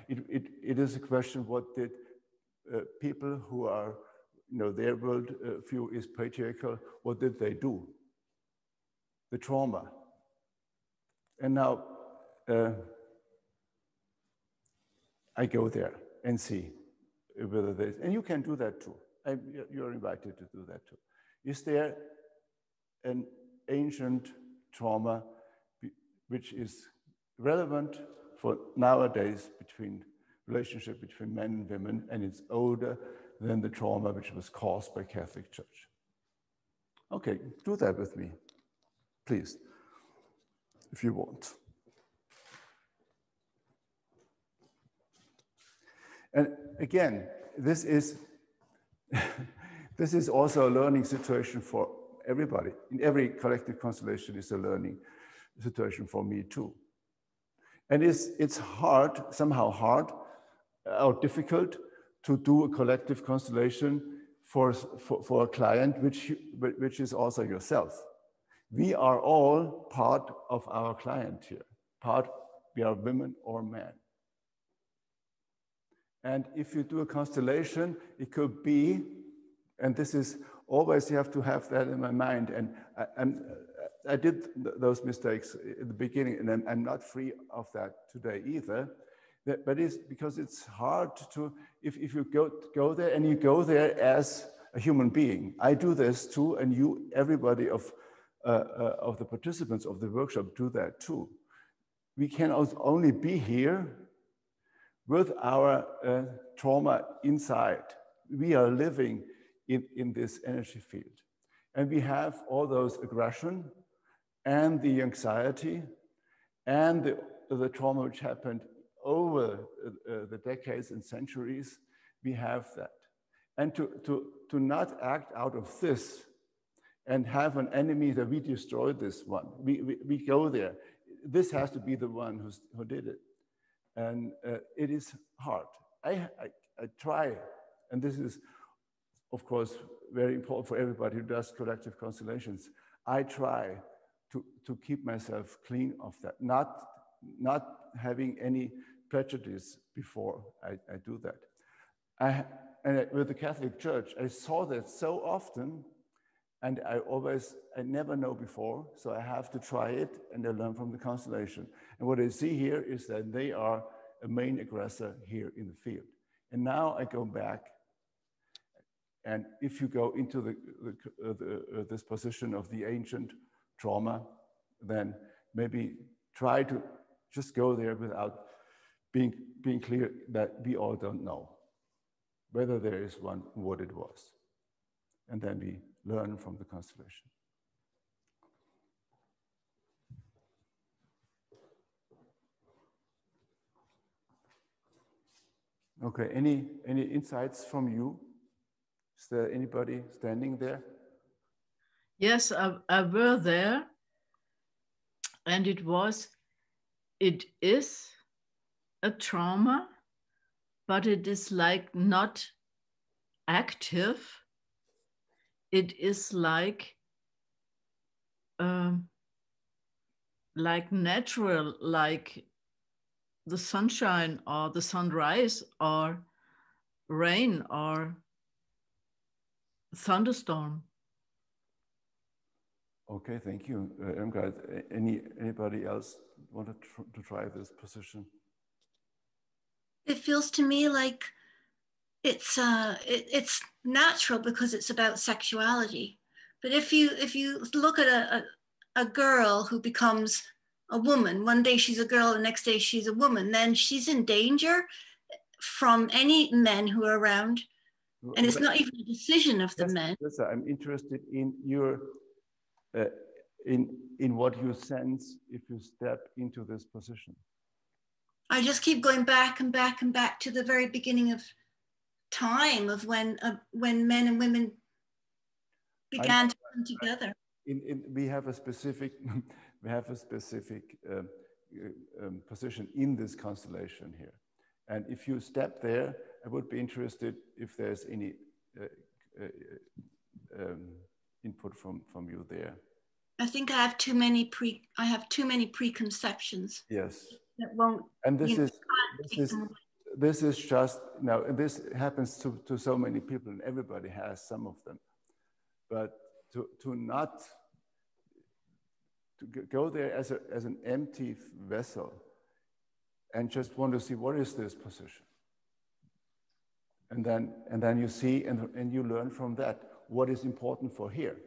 It is a question, what did people who are, their world view is patriarchal, what did they do? The trauma. And now I go there and see whether there's, and you can do that too. You're invited to do that too. Is there an ancient trauma which is relevant for nowadays relationship between men and women, and it's older than the trauma which was caused by Catholic Church? Okay, do that with me, please, if you want. And again, this is also a learning situation for everybody. In every collective constellation is a learning situation for me too. And it's hard, somehow hard or difficult to do a collective constellation for a client which is also yourself. We are all part of our client here. We are women or men. And if you do a constellation, it could be, and this is always, you have to have that in my mind. And I did those mistakes at the beginning, and I'm not free of that today either. But it's because it's hard to, if you go there and you go there as a human being. I do this too, and everybody of the participants of the workshop do that too. We can only be here with our trauma inside. We are living in this energy field. And we have all those aggression and the anxiety and the trauma which happened over the decades and centuries. We have that. And to not act out of this and have an enemy that we destroyed this one. We go there. This has to be the one who did it. And it is hard. I try, and this is, of course, very important for everybody who does collective constellations. I try to keep myself clean of that, not having any prejudice before I do that. And with the Catholic Church, I saw that so often, and I never know before, so I have to try it and I learn from the constellation. And what I see here is that they are a main aggressor here in the field. And now I go back, and if you go into this position of the ancient trauma, then maybe try to just go there without being clear that we all don't know whether there is one, what it was. And then we learn from the constellation. Okay, any insights from you? Is there anybody standing there? Yes, I were there, and it is a trauma, but it is like not active. It is like like natural, like the sunshine or the sunrise or rain or thunderstorm. Okay, thank you, Irmgard. Anybody else want to try this position? It feels to me like it's natural because it's about sexuality. But if you look at a girl who becomes a woman, one day she's a girl, the next day she's a woman, then she's in danger from any men who are around. And it's not even a decision of the men. Yes, I'm interested in your in what you sense if you step into this position. I just keep going back and back and back to the very beginning of time of when men and women began to come together. We have a specific position in this constellation here, and if you step there, I would be interested if there's any input from you there. I think I have too many preconceptions. Yes. That won't. And this is just now. This happens to so many people, and everybody has some of them. But to go there as an empty vessel, and just want to see what is this position, and then you see and you learn from that what is important for here.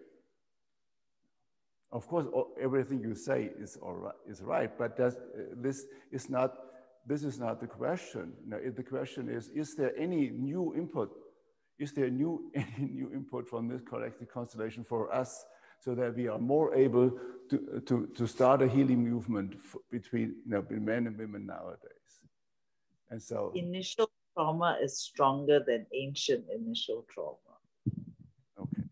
Of course, everything you say is right, but this is not the question. No, the question is there any new input? Is there any new input from this collective constellation for us, so that we are more able to start a healing movement between men and women nowadays? And so initial trauma is stronger than ancient initial trauma. Okay,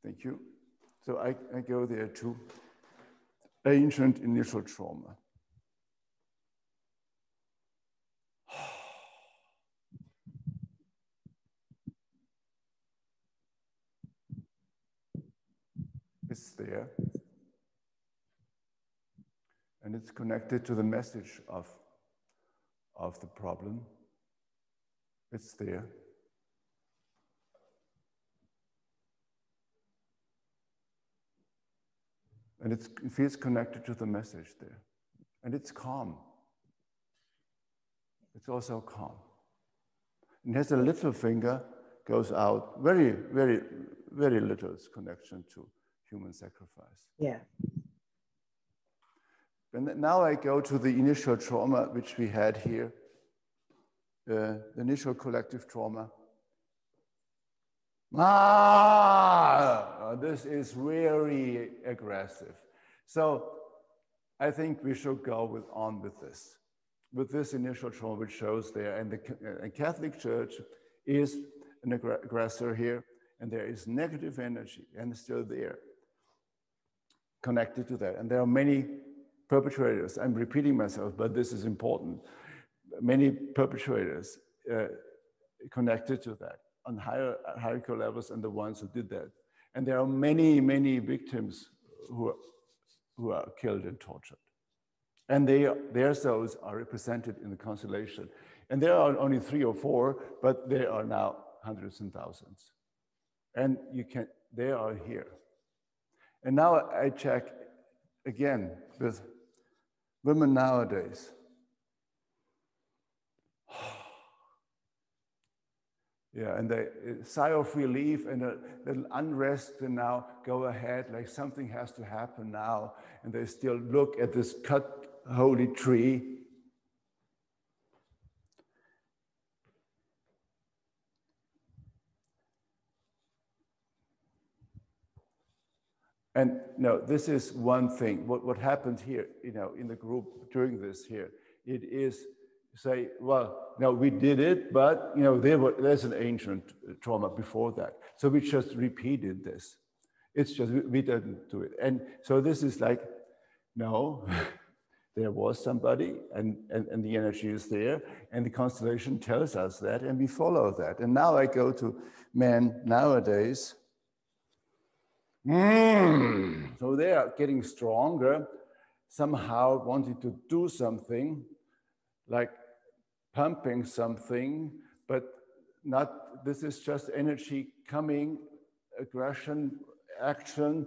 thank you. So I go there to ancient initial trauma. It's there. And it's connected to the message of the problem. It's there. And it feels connected to the message there. And it's calm. It's also calm. And has a little finger, goes out, very, very, very little connection to human sacrifice. Yeah. And now I go to the initial trauma, which we had here, the initial collective trauma. This is very aggressive. So I think we should go on with this initial trauma, which shows there. And the Catholic Church is an aggressor here, and there is negative energy, and it's still there, connected to that. And there are many perpetrators. I'm repeating myself, but this is important. Many perpetrators connected to that on hierarchical levels, and the ones who did that. And there are many, many victims who are killed and tortured. And their souls are represented in the constellation. And there are only 3 or 4, but there are now hundreds and thousands. And they are here. And now I check again with women nowadays. Yeah, and they sigh of relief and a little unrest, and now go ahead, like something has to happen now. And they still look at this cut holy tree. And no, this is one thing. What happened here, in the group during this here, it is say, well, no, we did it, but there's an ancient trauma before that. So we just repeated this. It's just, we didn't do it. And so this is like, no, there was somebody and the energy is there, and the constellation tells us that, and we follow that. And now I go to men nowadays. So they are getting stronger, somehow wanting to do something, like pumping something, but not, this is just energy coming, aggression, action,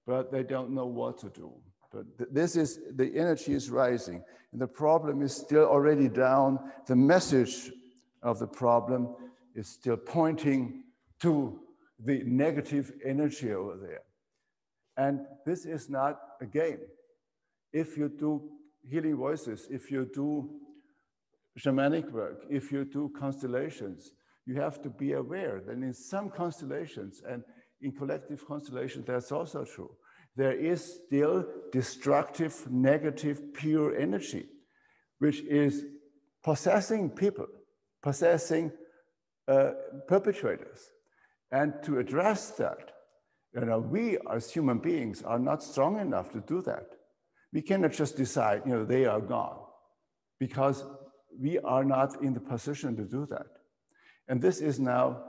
but they don't know what to do. But this is, the energy is rising, and the problem is still already down. The message of the problem is still pointing to the negative energy over there. And this is not a game. If you do healing voices, if you do shamanic work, if you do constellations, you have to be aware that in some constellations, and in collective constellation, that's also true, there is still destructive, negative, pure energy, which is possessing people, possessing perpetrators. And to address that, we as human beings are not strong enough to do that. We cannot just decide, they are gone, because we are not in the position to do that. And this is now,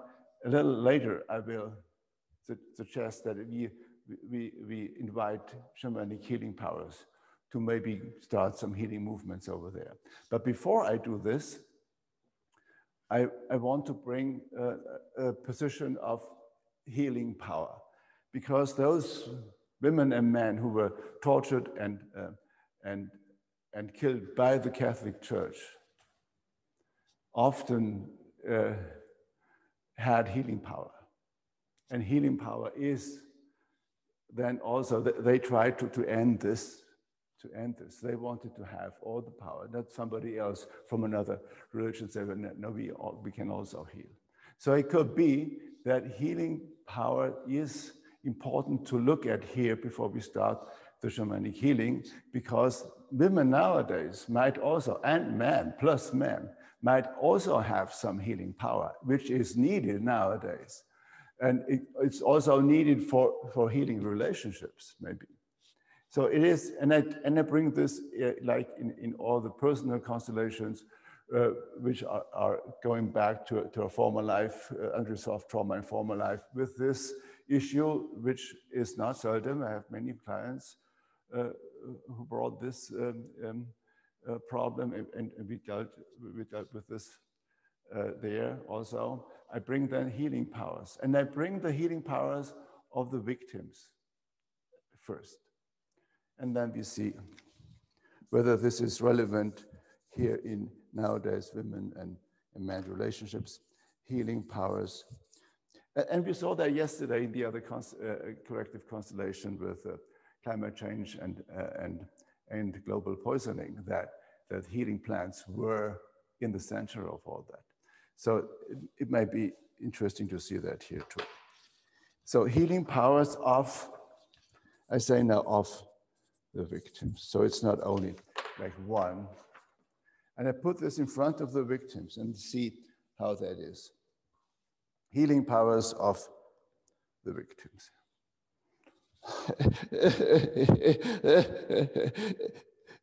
a little later, I will suggest that we invite shamanic healing powers to maybe start some healing movements over there. But before I do this, I want to bring a position of healing power, because those women and men who were tortured and killed by the Catholic Church often had healing power. And healing power is then also, they tried to end this. They wanted to have all the power, not somebody else from another religion say, no, we can also heal. So it could be that healing power is important to look at here before we start the shamanic healing, because women nowadays might also, and men plus men, might also have some healing power, which is needed nowadays. And it's also needed for healing relationships, maybe. So it is, and I bring this like in all the personal constellations, which are going back to a former life, unresolved trauma in former life, with this issue, which is not seldom. I have many clients who brought this problem, and we dealt with this there also. I bring then healing powers, and I bring the healing powers of the victims first. And then we see whether this is relevant here in nowadays women and men relationships, healing powers. And we saw that yesterday in the other collective constellation with climate change and global poisoning, that healing plants were in the center of all that. So it might be interesting to see that here too. So healing powers of, I say now, of the victims. So it's not only like one. And I put this in front of the victims and see how that is. Healing powers of the victims.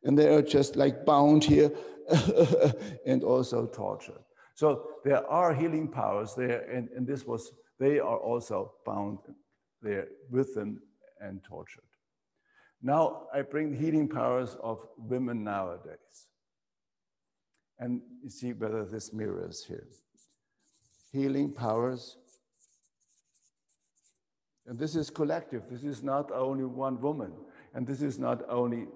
And they are just like bound here and also tortured. So there are healing powers there, and this was, they are also bound there with them and tortured. Now I bring healing powers of women nowadays. And you see whether this mirrors here. Healing powers. And this is collective. This is not only one woman. And this is not only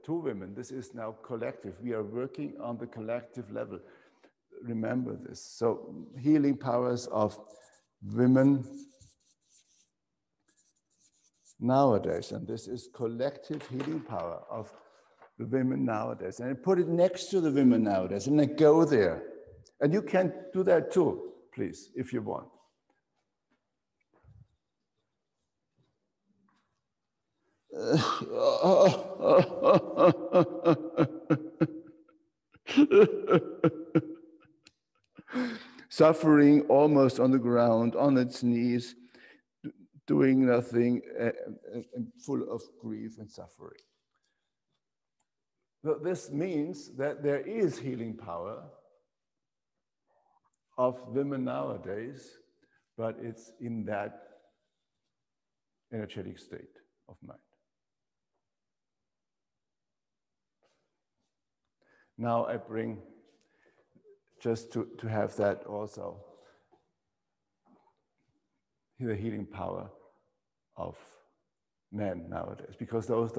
two women. This is now collective. We are working on the collective level. Remember this. So healing powers of women nowadays. And this is collective healing power of the women nowadays. And I put it next to the women nowadays. And I go there. And you can do that too, please, if you want. Suffering almost on the ground, on its knees, doing nothing, and full of grief and suffering. So this means that there is healing power of women nowadays, but it's in that energetic state of mind. Now I bring, just to have that also, the healing power of men nowadays, because those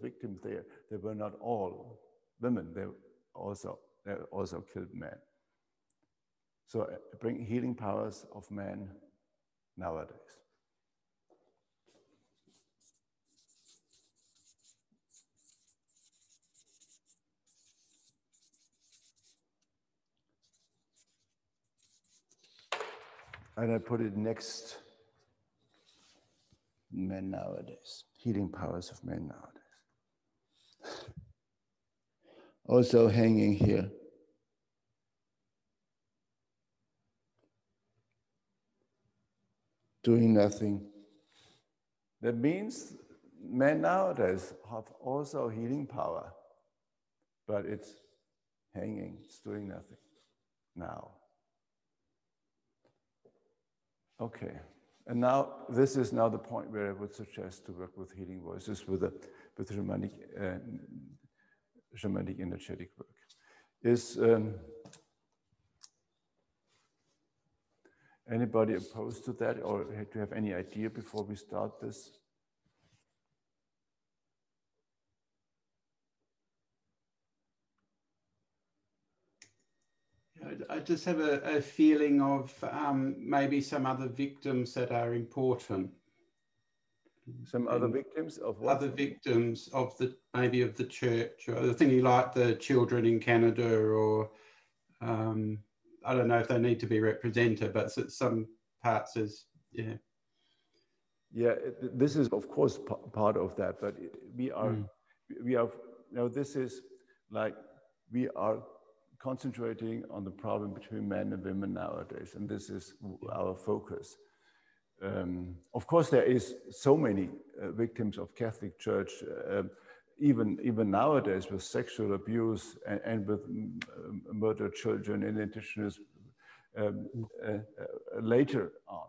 victims, they were not all women, they also killed men. So I bring healing powers of men nowadays. And I put it next, men nowadays, healing powers of men nowadays. Also hanging here. Doing nothing. That means men nowadays have also healing power, but it's hanging, it's doing nothing now. Okay, and now this is now the point where I would suggest to work with healing voices with shamanic energetic work. Is anybody opposed to that, or do you have any idea before we start this? I just have a feeling of maybe some other victims that are important. Some other victims of what? Other victims of maybe of the church, or the thinking like the children in Canada, or I don't know if they need to be represented, but some parts is, yeah. Yeah, this is of course part of that, but we are, this is like, we are concentrating on the problem between men and women nowadays, and this is our focus. Of course, there is so many victims of Catholic Church, even nowadays, with sexual abuse and with murdered children in indigenous later on,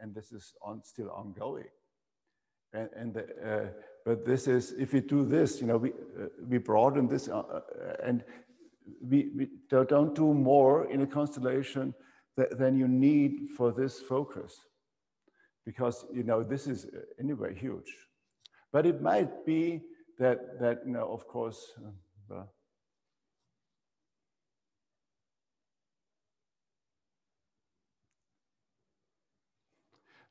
and this is still ongoing. But this is, if we do this, we broaden this, and we don't do more in a constellation than you need for this focus, because this is anyway huge. But it might be that of course.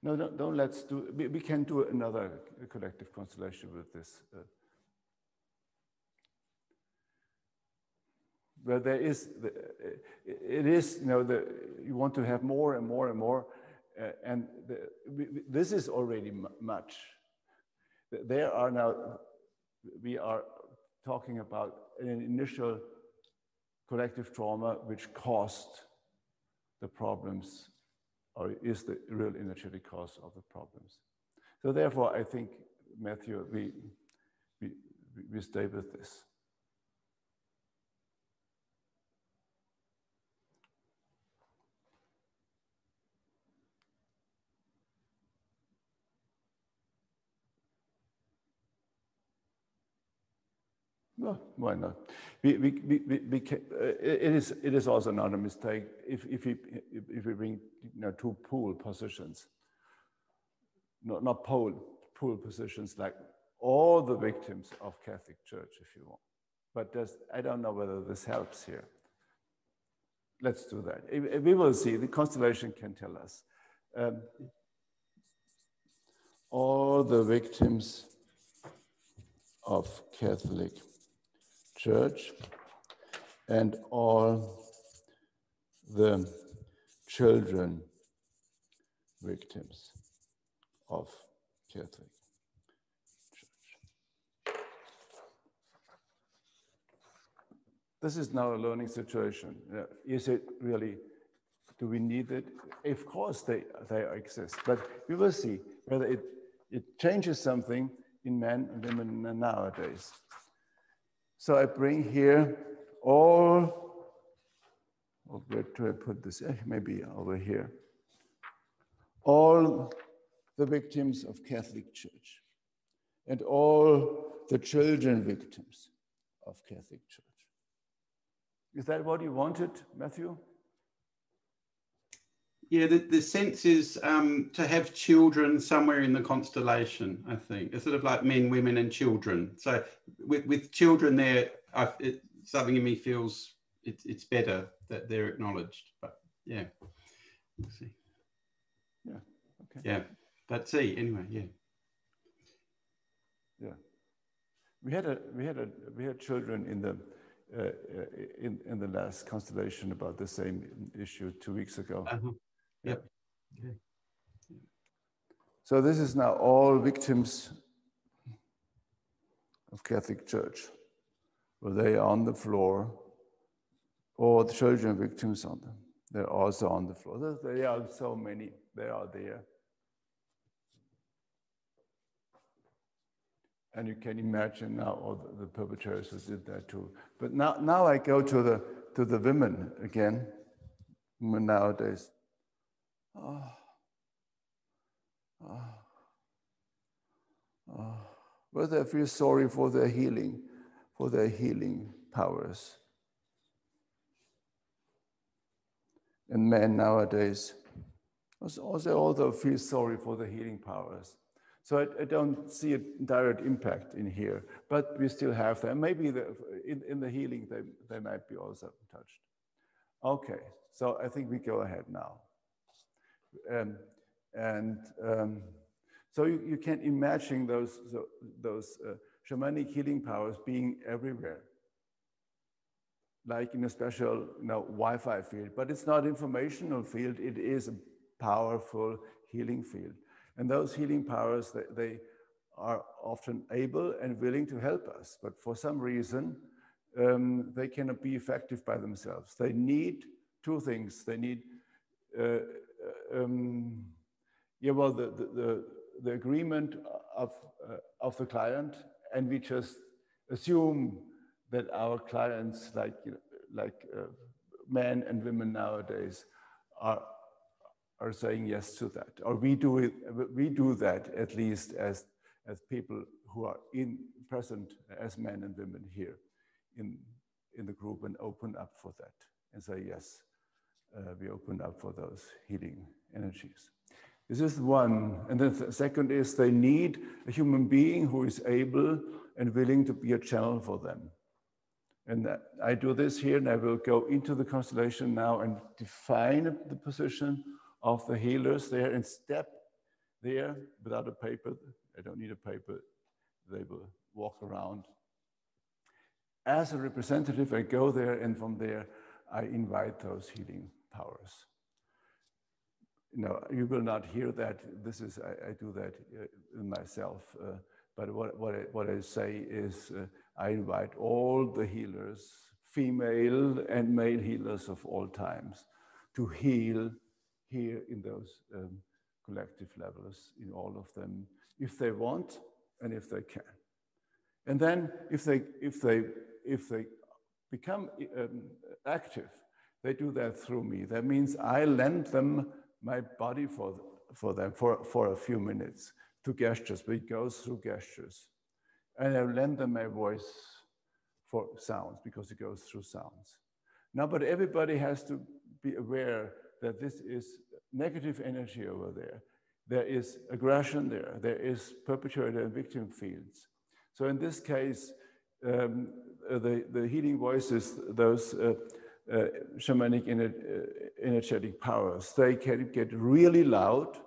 No, don't let's do. We can do another collective constellation with this. Where there is, it is, you want to have more and more and more, and this is already much. There are now, we are talking about an initial collective trauma which caused the problems, or is the real energetic cause of the problems. So therefore, I think, Matthew, we stay with this. Well, why not? It is also not a mistake if we bring two pool positions, not pool positions, like all the victims of Catholic Church, if you want. But I don't know whether this helps here. Let's do that. We will see. The constellation can tell us. All the victims of Catholic Church and all the children victims of Catholic Church. This is now a learning situation. Is it really, do we need it? Of course they exist, but we will see whether it changes something in men and women nowadays. So I bring here all, where do I put this? Maybe over here. All the victims of Catholic Church and all the children victims of Catholic Church. Is that what you wanted, Matthew? Yeah, the sense is to have children somewhere in the constellation, I think. It's sort of like men, women, and children. So with children there, something in me feels it's better that they're acknowledged. But yeah, we'll see. Yeah, okay. Yeah, but see, anyway, yeah. Yeah. We had children in the last constellation about the same issue 2 weeks ago. Yep. Okay. So this is now all victims of Catholic Church, where they are on the floor, or the children victims on them. They're also on the floor. There are so many. They are there. And you can imagine now all the perpetrators who did that too. But now I go to the women again, women nowadays. But I feel sorry for their healing powers. And men nowadays also feel sorry for the healing powers. So I don't see a direct impact in here, but we still have them. Maybe in the healing, they might be also touched. Okay, so I think we go ahead now. So you can imagine those shamanic healing powers being everywhere, like in a special Wi-Fi field, but it's not informational field, it is a powerful healing field. And those healing powers, they are often able and willing to help us, but for some reason, they cannot be effective by themselves. They need two things. They need, the agreement of the client, and we just assume that our clients, like men and women nowadays, are saying yes to that, or we do that at least as people who are present as men and women here in the group, and open up for that and say yes, we open up for those healing energies. This is one, and then the second is they need a human being who is able and willing to be a channel for them. And I do this here, and I will go into the constellation now and define the position of the healers there and step there without a paper. I don't need a paper. They will walk around. As a representative, I go there, and from there, I invite those healing powers. You will not hear that. This is, I do that myself. But what I say is I invite all the healers, female and male healers of all times, to heal here in those collective levels, in all of them, if they want and if they can. And then if they become active, they do that through me. That means I lend them my body for them for a few minutes to gestures, but it goes through gestures. And I lend them my voice for sounds, because it goes through sounds. Now, but everybody has to be aware that this is negative energy over there. There is aggression there. There is perpetrator and victim fields. So in this case, the healing voices, those shamanic energetic powers, they can get really loud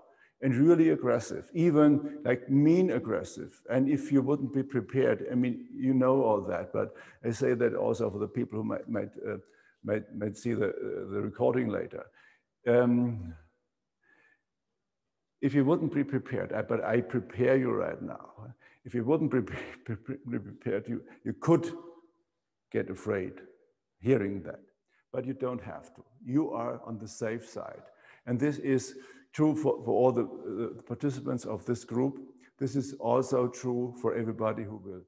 and really aggressive, even like mean aggressive. And if you wouldn't be prepared, I mean, you know all that, but I say that also for the people who might see the recording later. If you wouldn't be prepared, but I prepare you right now. If you wouldn't be prepared, you could get afraid hearing that, but you don't have to. You are on the safe side. And this is true for all the participants of this group. This is also true for everybody who will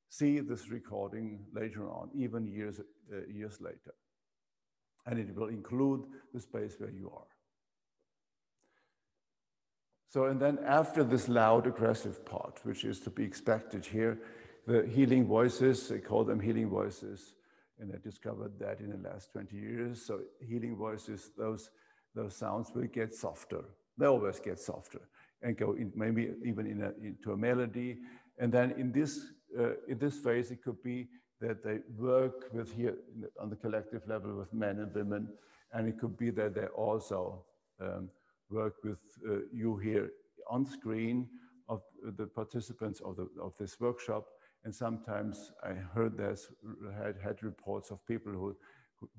see this recording later on, even years later. And it will include the space where you are. So, and then after this loud, aggressive part, which is to be expected here, the healing voices, they call them healing voices, and I discovered that in the last 20 years. So healing voices, those sounds will get softer. They always get softer and go in, maybe even into a melody. And then in this phase, it could be that they work with here on the collective level with men and women, and it could be that they also work with you here on screen of the participants of this workshop. And sometimes I heard had reports of people who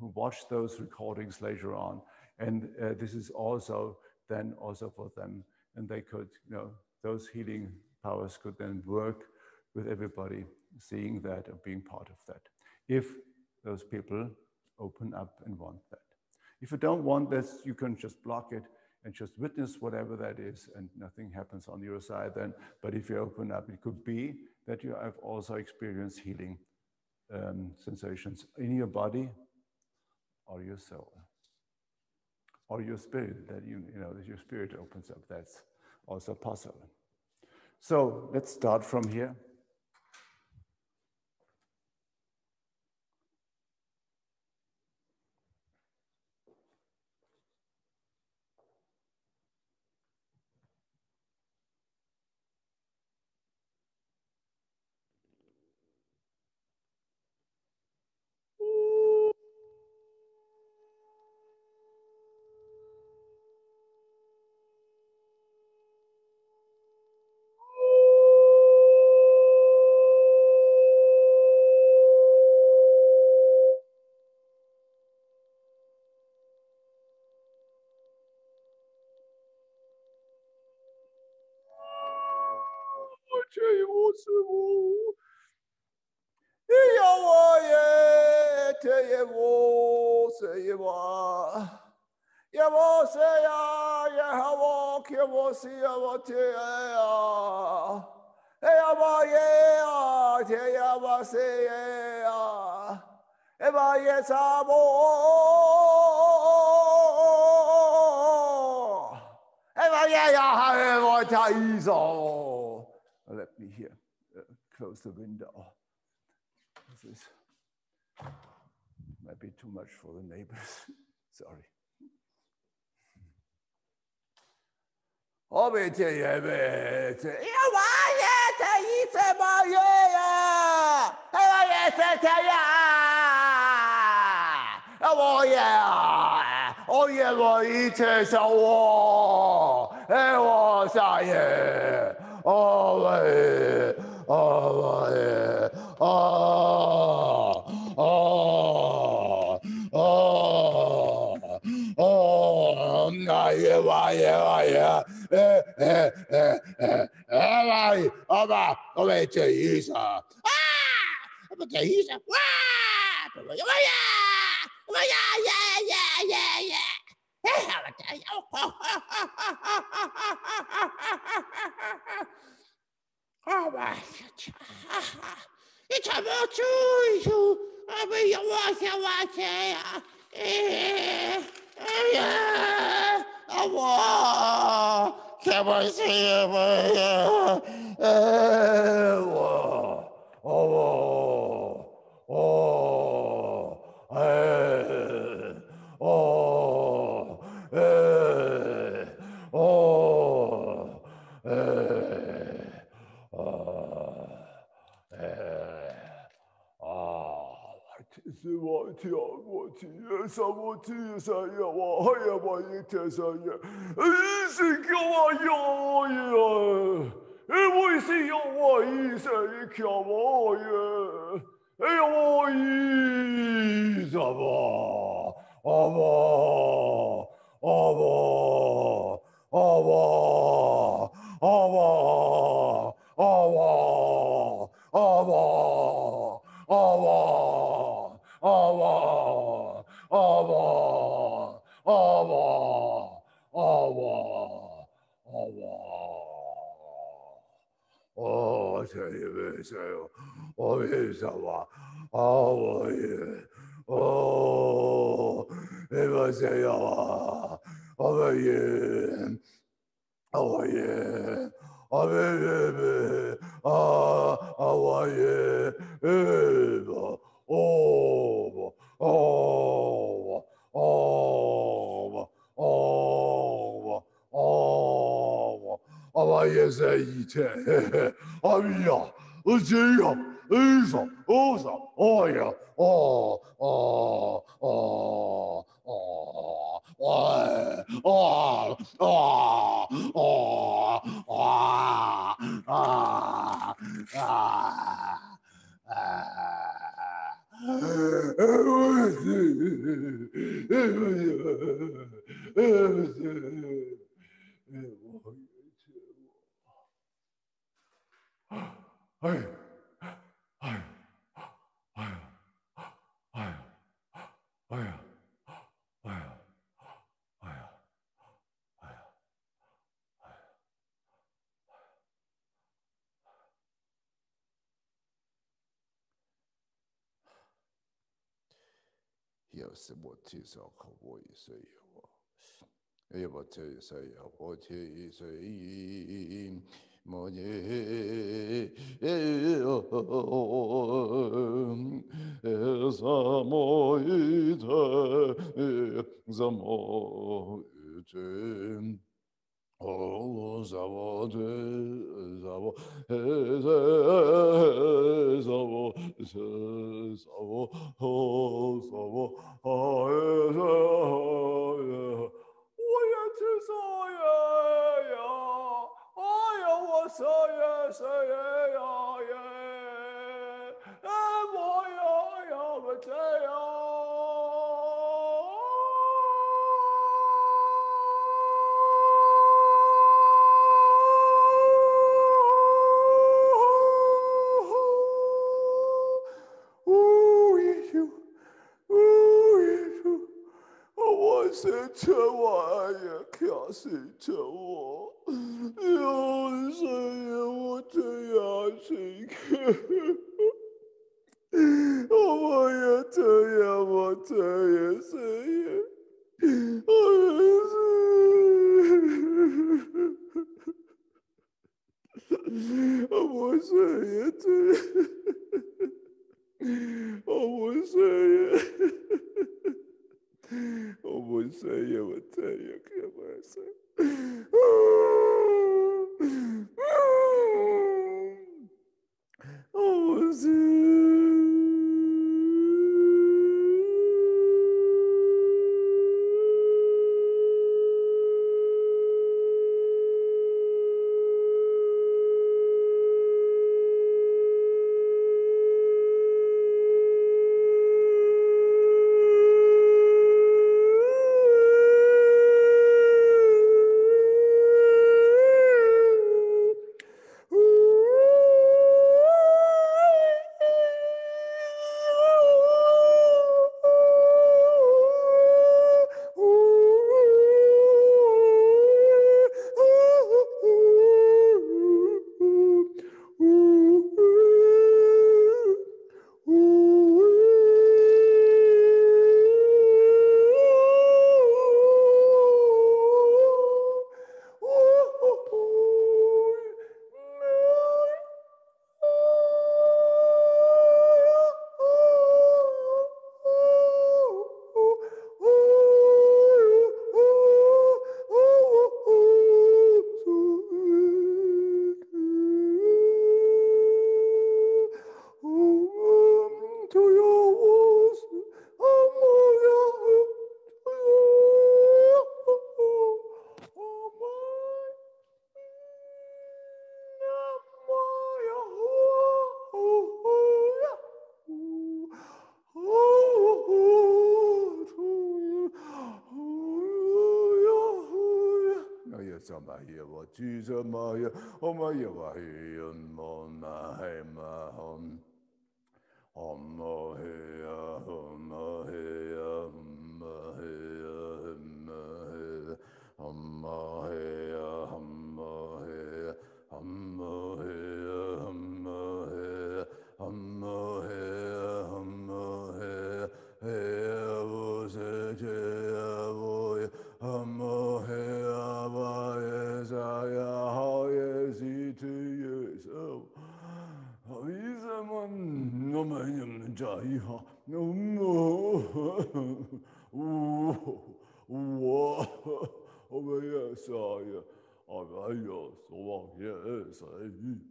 watched those recordings later on, and this is also then also for them, and they could, those healing powers could then work with everybody, seeing that and being part of that, if those people open up and want that. If you don't want this, you can just block it and just witness whatever that is, and nothing happens on your side then. But if you open up, it could be that you have also experienced healing sensations in your body or your soul or your spirit, that that your spirit opens up. That's also possible. So let's start from here. Let me here close the window. This might be too much for the neighbors. Sorry. Oh yeah. Oh baby. Oh yeah. Oh. Oh. Oh. Oh. Oh. Oh yes, I oh yeah. Oh yeah. Oh yeah. Oh. Oh. Oh. Oh. Oh, oh, oh, oh, ah, ah, Yes, what is a cowboy say? What is a what is a money? Oh, Zavo, Zavo, Zavo, Zavo, oh, Zavo, oh,我也去说耶呀，哎呀，我说耶说耶呀耶，哎我呀呀我这样。我是车我也可是车我，有谁我这样去看？我也这样，我这也是，我也是，我是也这样。我是我谁呀？我这也可不是。我是。Jaya Obeyasaya Avaya so yes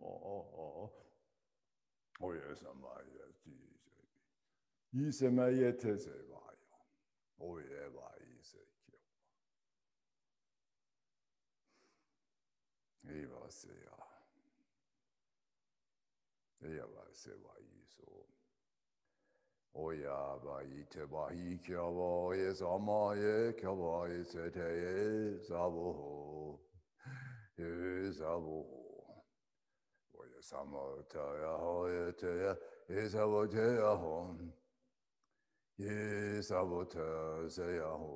oh yes Amaya Yisemayete Sevaya oh yeah Eva Seya Eva Seva Yiso Oya Bayi Tebahi Kyava yes Amaye Kyava yes Ete Sabo Sabo Oya Samotaya Hoyete Isabotea Hon Yisabota Seyaho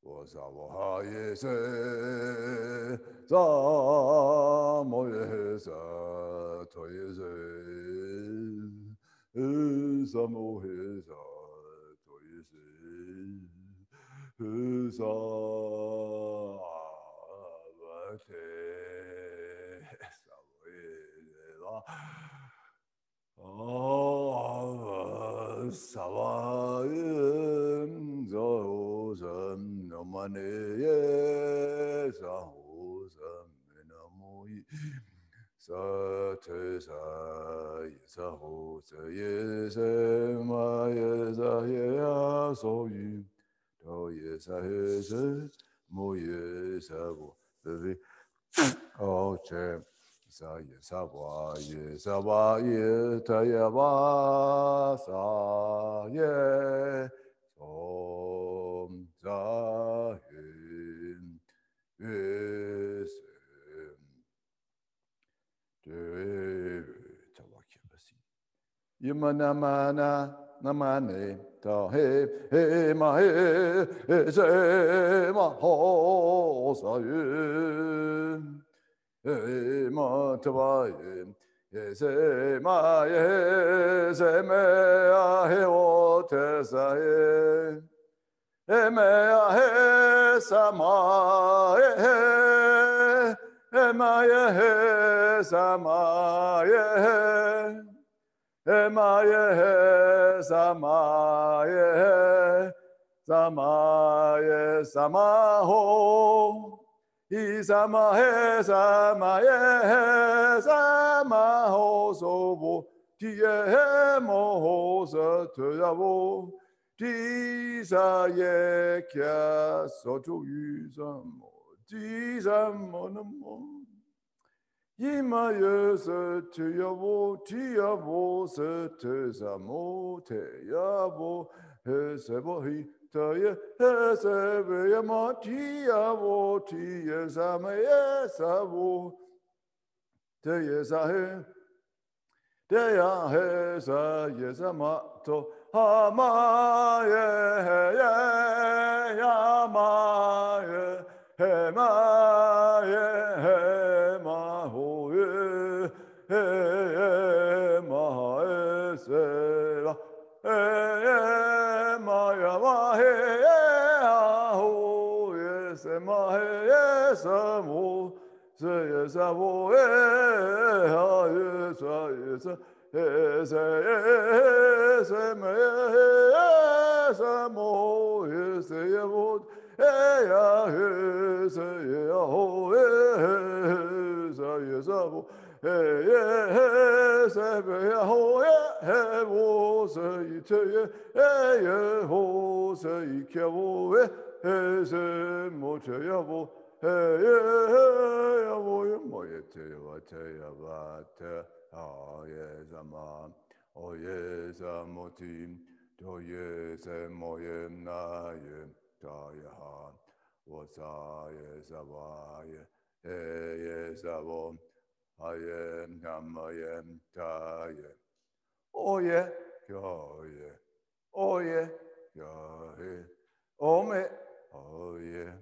was our highest Samoyesa Toyese Samohesa Toyese Savate Oh, Savayim Zosam Nomane Sahosam Namoyi Satesa Sahosa Yesema Yesaya Soyu Toyesa Hese Moyesavo Vivi Oche Saya Savaye Savaye Tayava Saye Som Zahim Visem Tawakibasi Yamanamana Namane Tahe He Mahe Se Maho Sayim Ma Tavaye Yese Ma Yese Mea He O Tesaye Mea He Sama He Maya He Sama He Maya He Sama Sama Sama Ho Isama he sama ye sama ho sobo tie mo ho sa tuyavo ti sa ye kya so tu yu samo ti samo namo yima ye sa tuyavo tiavo sa te samo te yavo he sebo hi Taya Hesebe Yamatia Votia Samaya Savo Taya Sahe Taya Hesa Yesamato Hamaye Yamaye Hemaye Hemahoye Hemahe Seva Maya Mahe Aho Yes Mahe Yes Amo Say Yes Amo Yes Yes Yes Yes Yes Amo Yes Yavot Yes Yaho Yes Yes Amo Yes Yaho Hevo say te ye ho say kevo se mote yavo yavo moyete vate yavate ah yes ama oh yes amoti do yes moyem na ye ta ya was yes avaye yes avo ayem namayem ta ye oh yeah oh yeah oh yeah yeah oh me oh yeah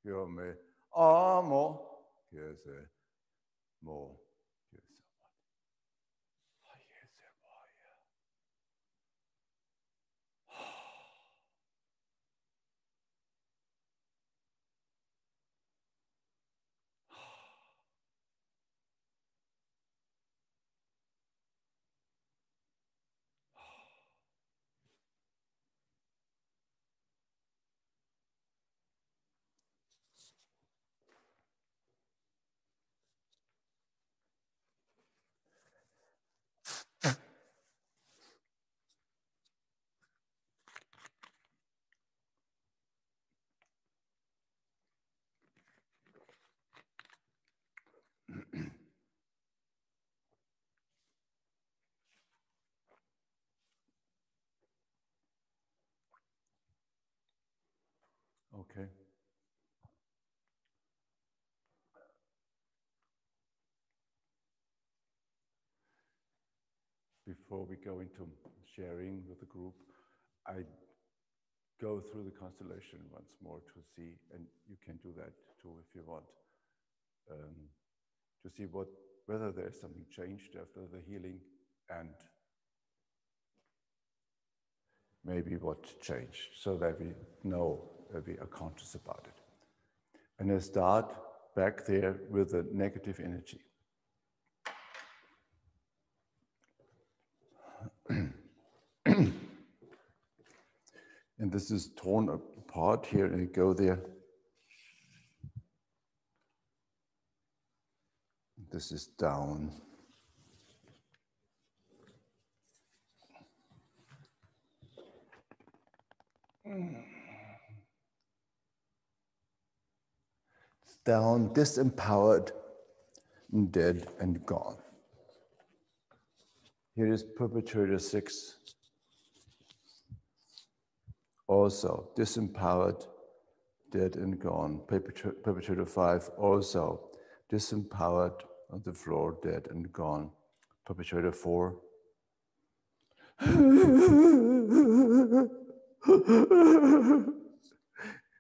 yo me amo yes mo yes before we go into sharing with the group, I go through the constellation once more to see, and you can do that too if you want, to see whether there's something changed after the healing, and maybe what changed, so that we know that we are conscious about it. And I start back there with the negative energy. And this is torn apart here, and I go there. This is down. It's down, disempowered, and dead and gone. Here is perpetrator 6. Also disempowered, dead and gone. Perpetrator 5 also disempowered, on the floor, dead and gone. Perpetrator 4.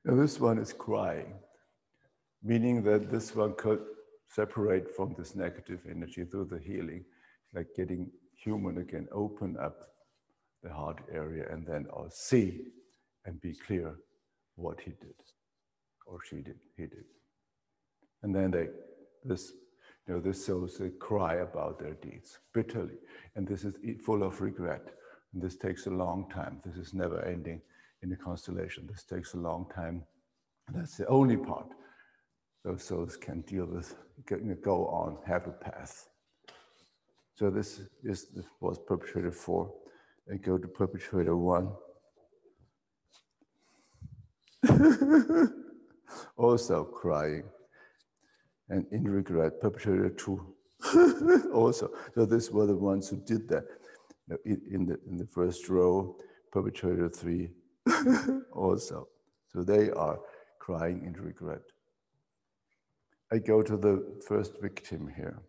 Now this one is crying, meaning that this one could separate from this negative energy through the healing, like getting human again, open up the heart area, and then I'll see and be clear what he did, or she did, he did. And then this souls, they cry about their deeds bitterly, and this is full of regret. And this takes a long time. This is never ending in the constellation. This takes a long time. And that's the only part those souls can deal with, go on, have a path. So this was perpetrator 4. I go to perpetrator 1. Also crying and in regret. Perpetrator 2 also. So these were the ones who did that. In the first row. Perpetrator 3 also. So they are crying in regret. I go to the first victim here.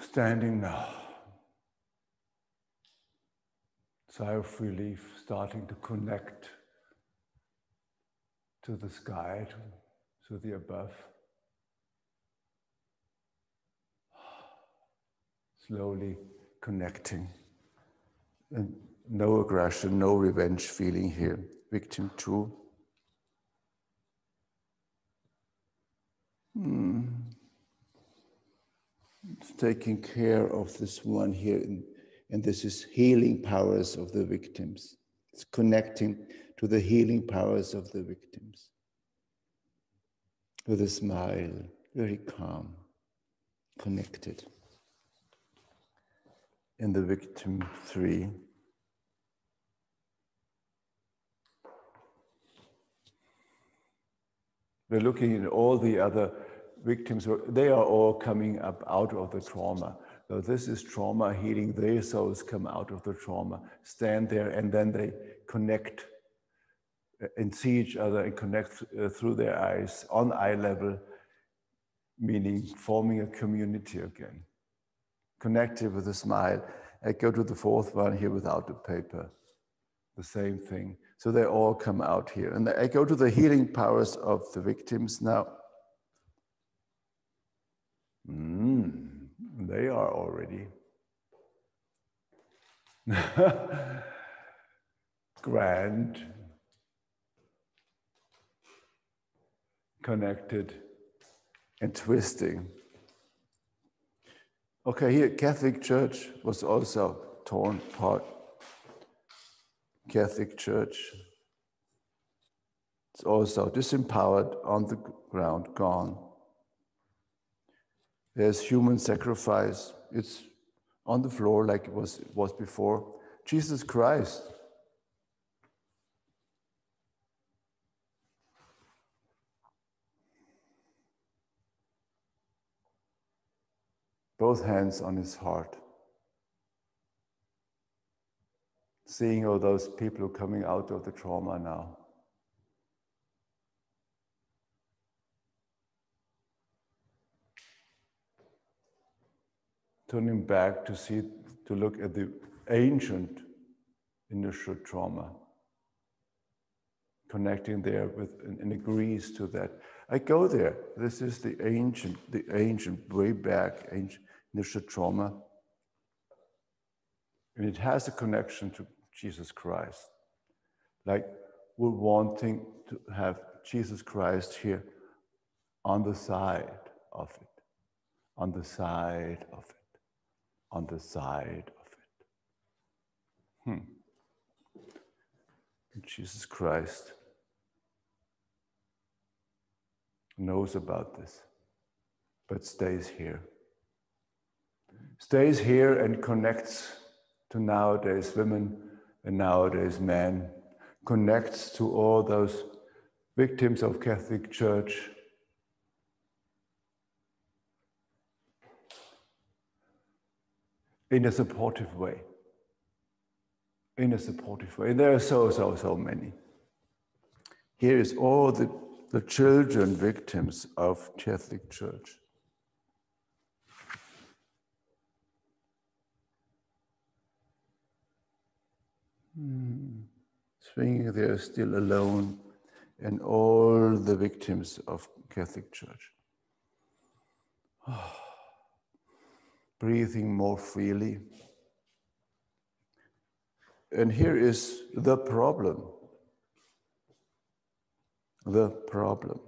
Standing now. Sigh of relief, starting to connect to the sky, to the above. Slowly connecting. And no aggression, no revenge feeling here. Victim 2. It's taking care of this one here. And this is healing powers of the victims. It's connecting to the healing powers of the victims. With a smile, very calm, connected. In the victim 3. We're looking at all the other victims. They are all coming up out of the trauma. So this is trauma healing. Their souls come out of the trauma, stand there, and then they connect and see each other and connect through their eyes on eye level, meaning forming a community again. Connected with a smile. I go to the fourth one here without the paper. The same thing. So they all come out here. And I go to the healing powers of the victims now. They are already grand, connected, and twisting. Okay, here Catholic Church was also torn apart. Catholic Church. It's also disempowered, on the ground, gone. There's human sacrifice. It's on the floor like it was before. Jesus Christ. Both hands on his heart. Seeing all those people coming out of the trauma now. turning back to see, to look at the ancient initial trauma, connecting there with, and agrees to that. I go there. This is the ancient, way back, ancient initial trauma. And it has a connection to Jesus Christ. Like we're wanting to have Jesus Christ here on the side of it, on the side of it, on the side of it. And Jesus Christ knows about this, but stays here. Stays here and connects to nowadays women and nowadays men, connects to all those victims of Catholic Church. In a supportive way. In a supportive way. And there are so many. Here is all the children victims of Catholic Church. Swinging there still alone, and all the victims of Catholic Church. Breathing more freely. And here is the problem. The problem.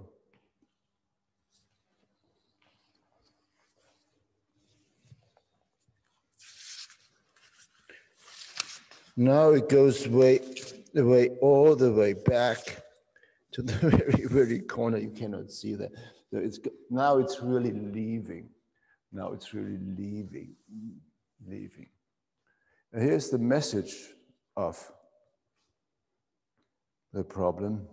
Now it goes all the way back to the very corner. You cannot see that. So now it's really leaving. Now it's really leaving. And here's the message of the problem.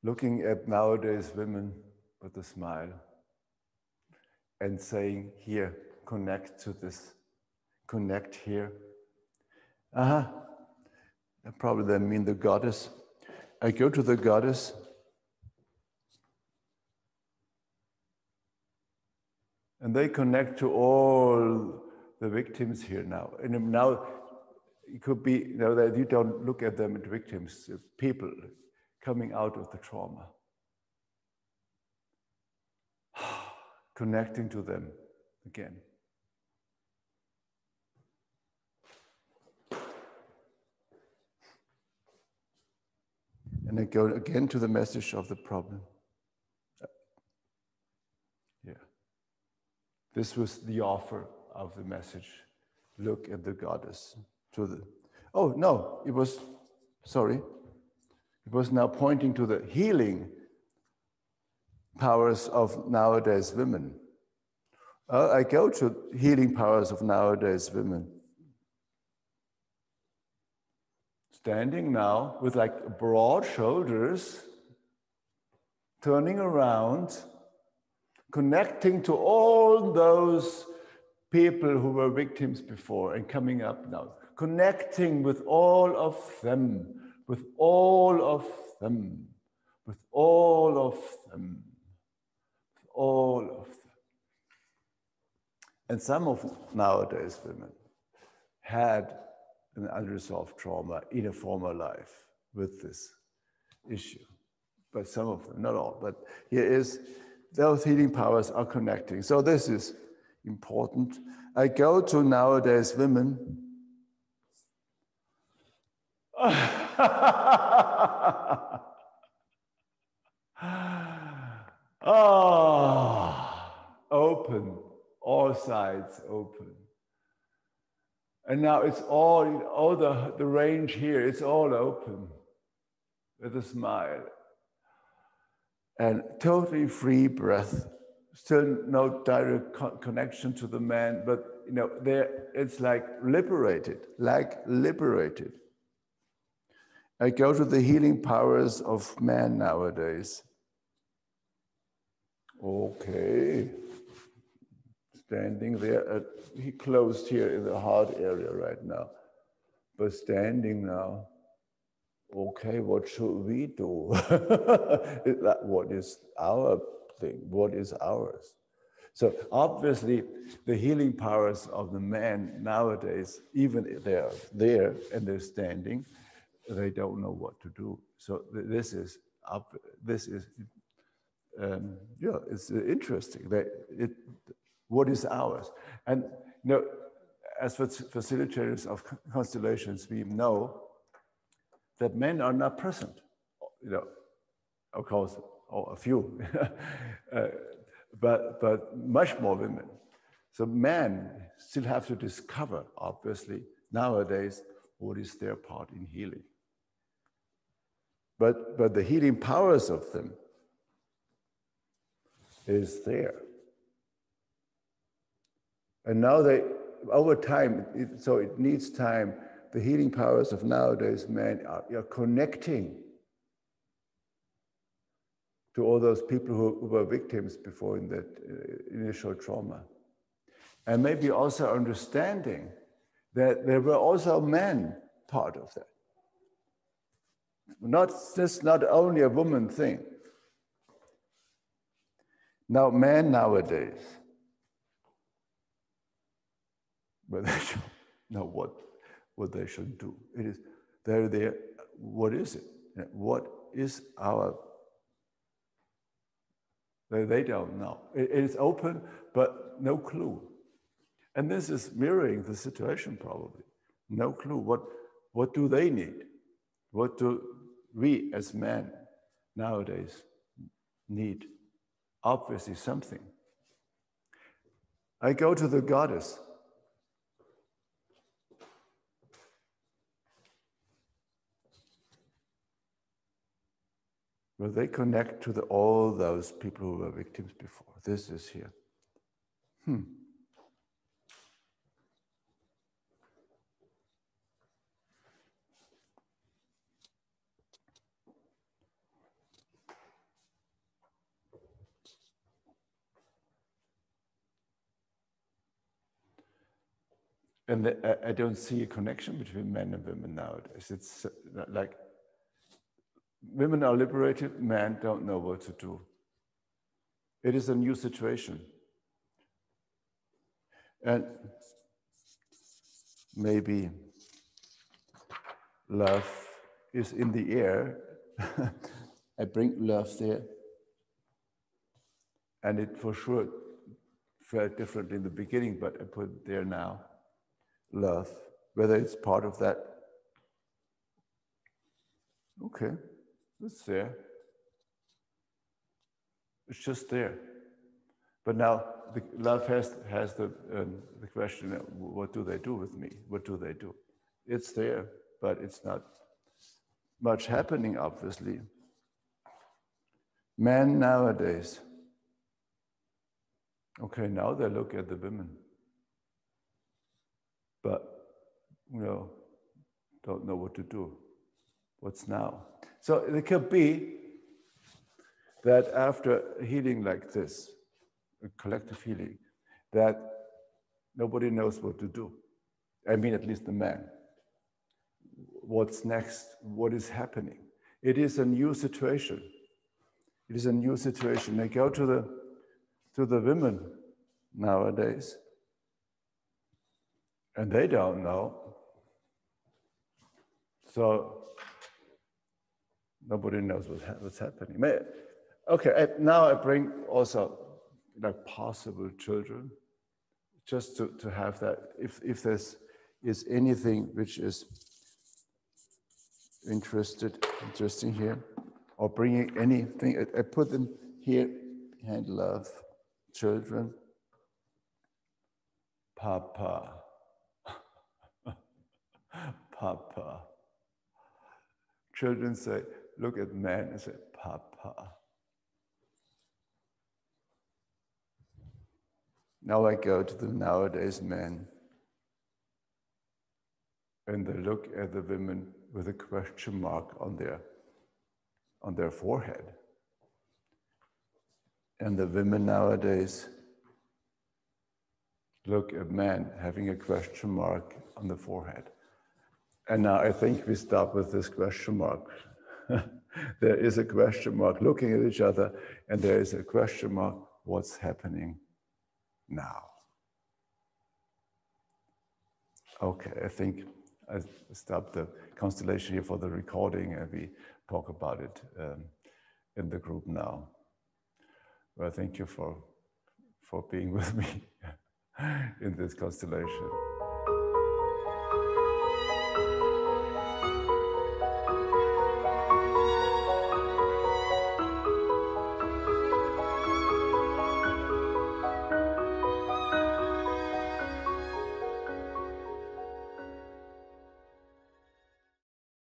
Looking at nowadays women with a smile and saying, here, connect to this, connect here. Probably they mean the goddess. I go to the goddess. And they connect to all the victims here now. And now it could be that you don't look at them as victims, people coming out of the trauma. Connecting to them again. And I go again to the message of the problem. Yeah. This was the offer of the message. Look at the goddess. Oh, no, it was now pointing to the healing powers of nowadays women. I go to healing powers of nowadays women. Standing now with like broad shoulders, turning around, connecting to all those people who were victims before and coming up now, connecting with all of them, with all of them, with all of them, with all of them. And some of nowadays women had an unresolved trauma in a former life with this issue. But some of them, not all, but here is, those healing powers are connecting. So this is important. I go to nowadays women. Open, all sides open. And now it's all the range here, it's all open with a smile. And totally free breath. Still no direct connection to the man, but there it's like liberated. I go to the healing powers of man nowadays. Okay. Standing there, he closed here in the heart area right now, but standing now. okay, what should we do? What is our thing? What is ours? So obviously, the healing powers of the man nowadays, even if they're there and they're standing, they don't know what to do. So this is yeah, it's interesting. What is ours? And you know, as facilitators of constellations, we know that men are not present. You know, of course, a few, but much more women. So men still have to discover, obviously, nowadays, what is their part in healing. But the healing powers of them is there. And now over time, so it needs time, the healing powers of nowadays men are connecting to all those people who were victims before in that initial trauma. And maybe also understanding that there were also men part of that. It's not only a woman thing. Now, men nowadays, but they should know what they should do. It is, they're there, what is it? What is our, they don't know. It is open, but no clue. And this is mirroring the situation probably. No clue. What do they need? What do we as men nowadays need? Obviously something. I go to the goddess. Where they connect to all those people who were victims before. This is here. And I don't see a connection between men and women nowadays. It's like women are liberated, men don't know what to do. It is a new situation. And maybe love is in the air. I bring love there. And it for sure felt different in the beginning, but I put it there now. Love, whether it's part of that. Okay, it's there. It's just there. But now the love has the question, what do they do with me? What do they do? It's there, but it's not much happening, obviously. Men nowadays, okay, now they look at the women. But, don't know what to do. What's now? So it could be that after healing like this, a collective healing, that nobody knows what to do. I mean, at least the man. What's next? What is happening? It is a new situation. It is a new situation. They go to the women nowadays, and they don't know. So nobody knows what's happening. Okay, now I bring also like possible children, just to have that. If there's is anything which is interesting here, or bringing anything, I put them here behind love, children, Papa. Papa. Children say, look at man and say, Papa. Now I go to the nowadays men, and they look at the women with a question mark on their forehead. And the women nowadays look at men having a question mark on the forehead. And now I think we start with this question mark. There is a question mark looking at each other, and there is a question mark, what's happening now? Okay, I think I stop the constellation here for the recording, and we talk about it in the group now. Well, thank you for being with me in this constellation.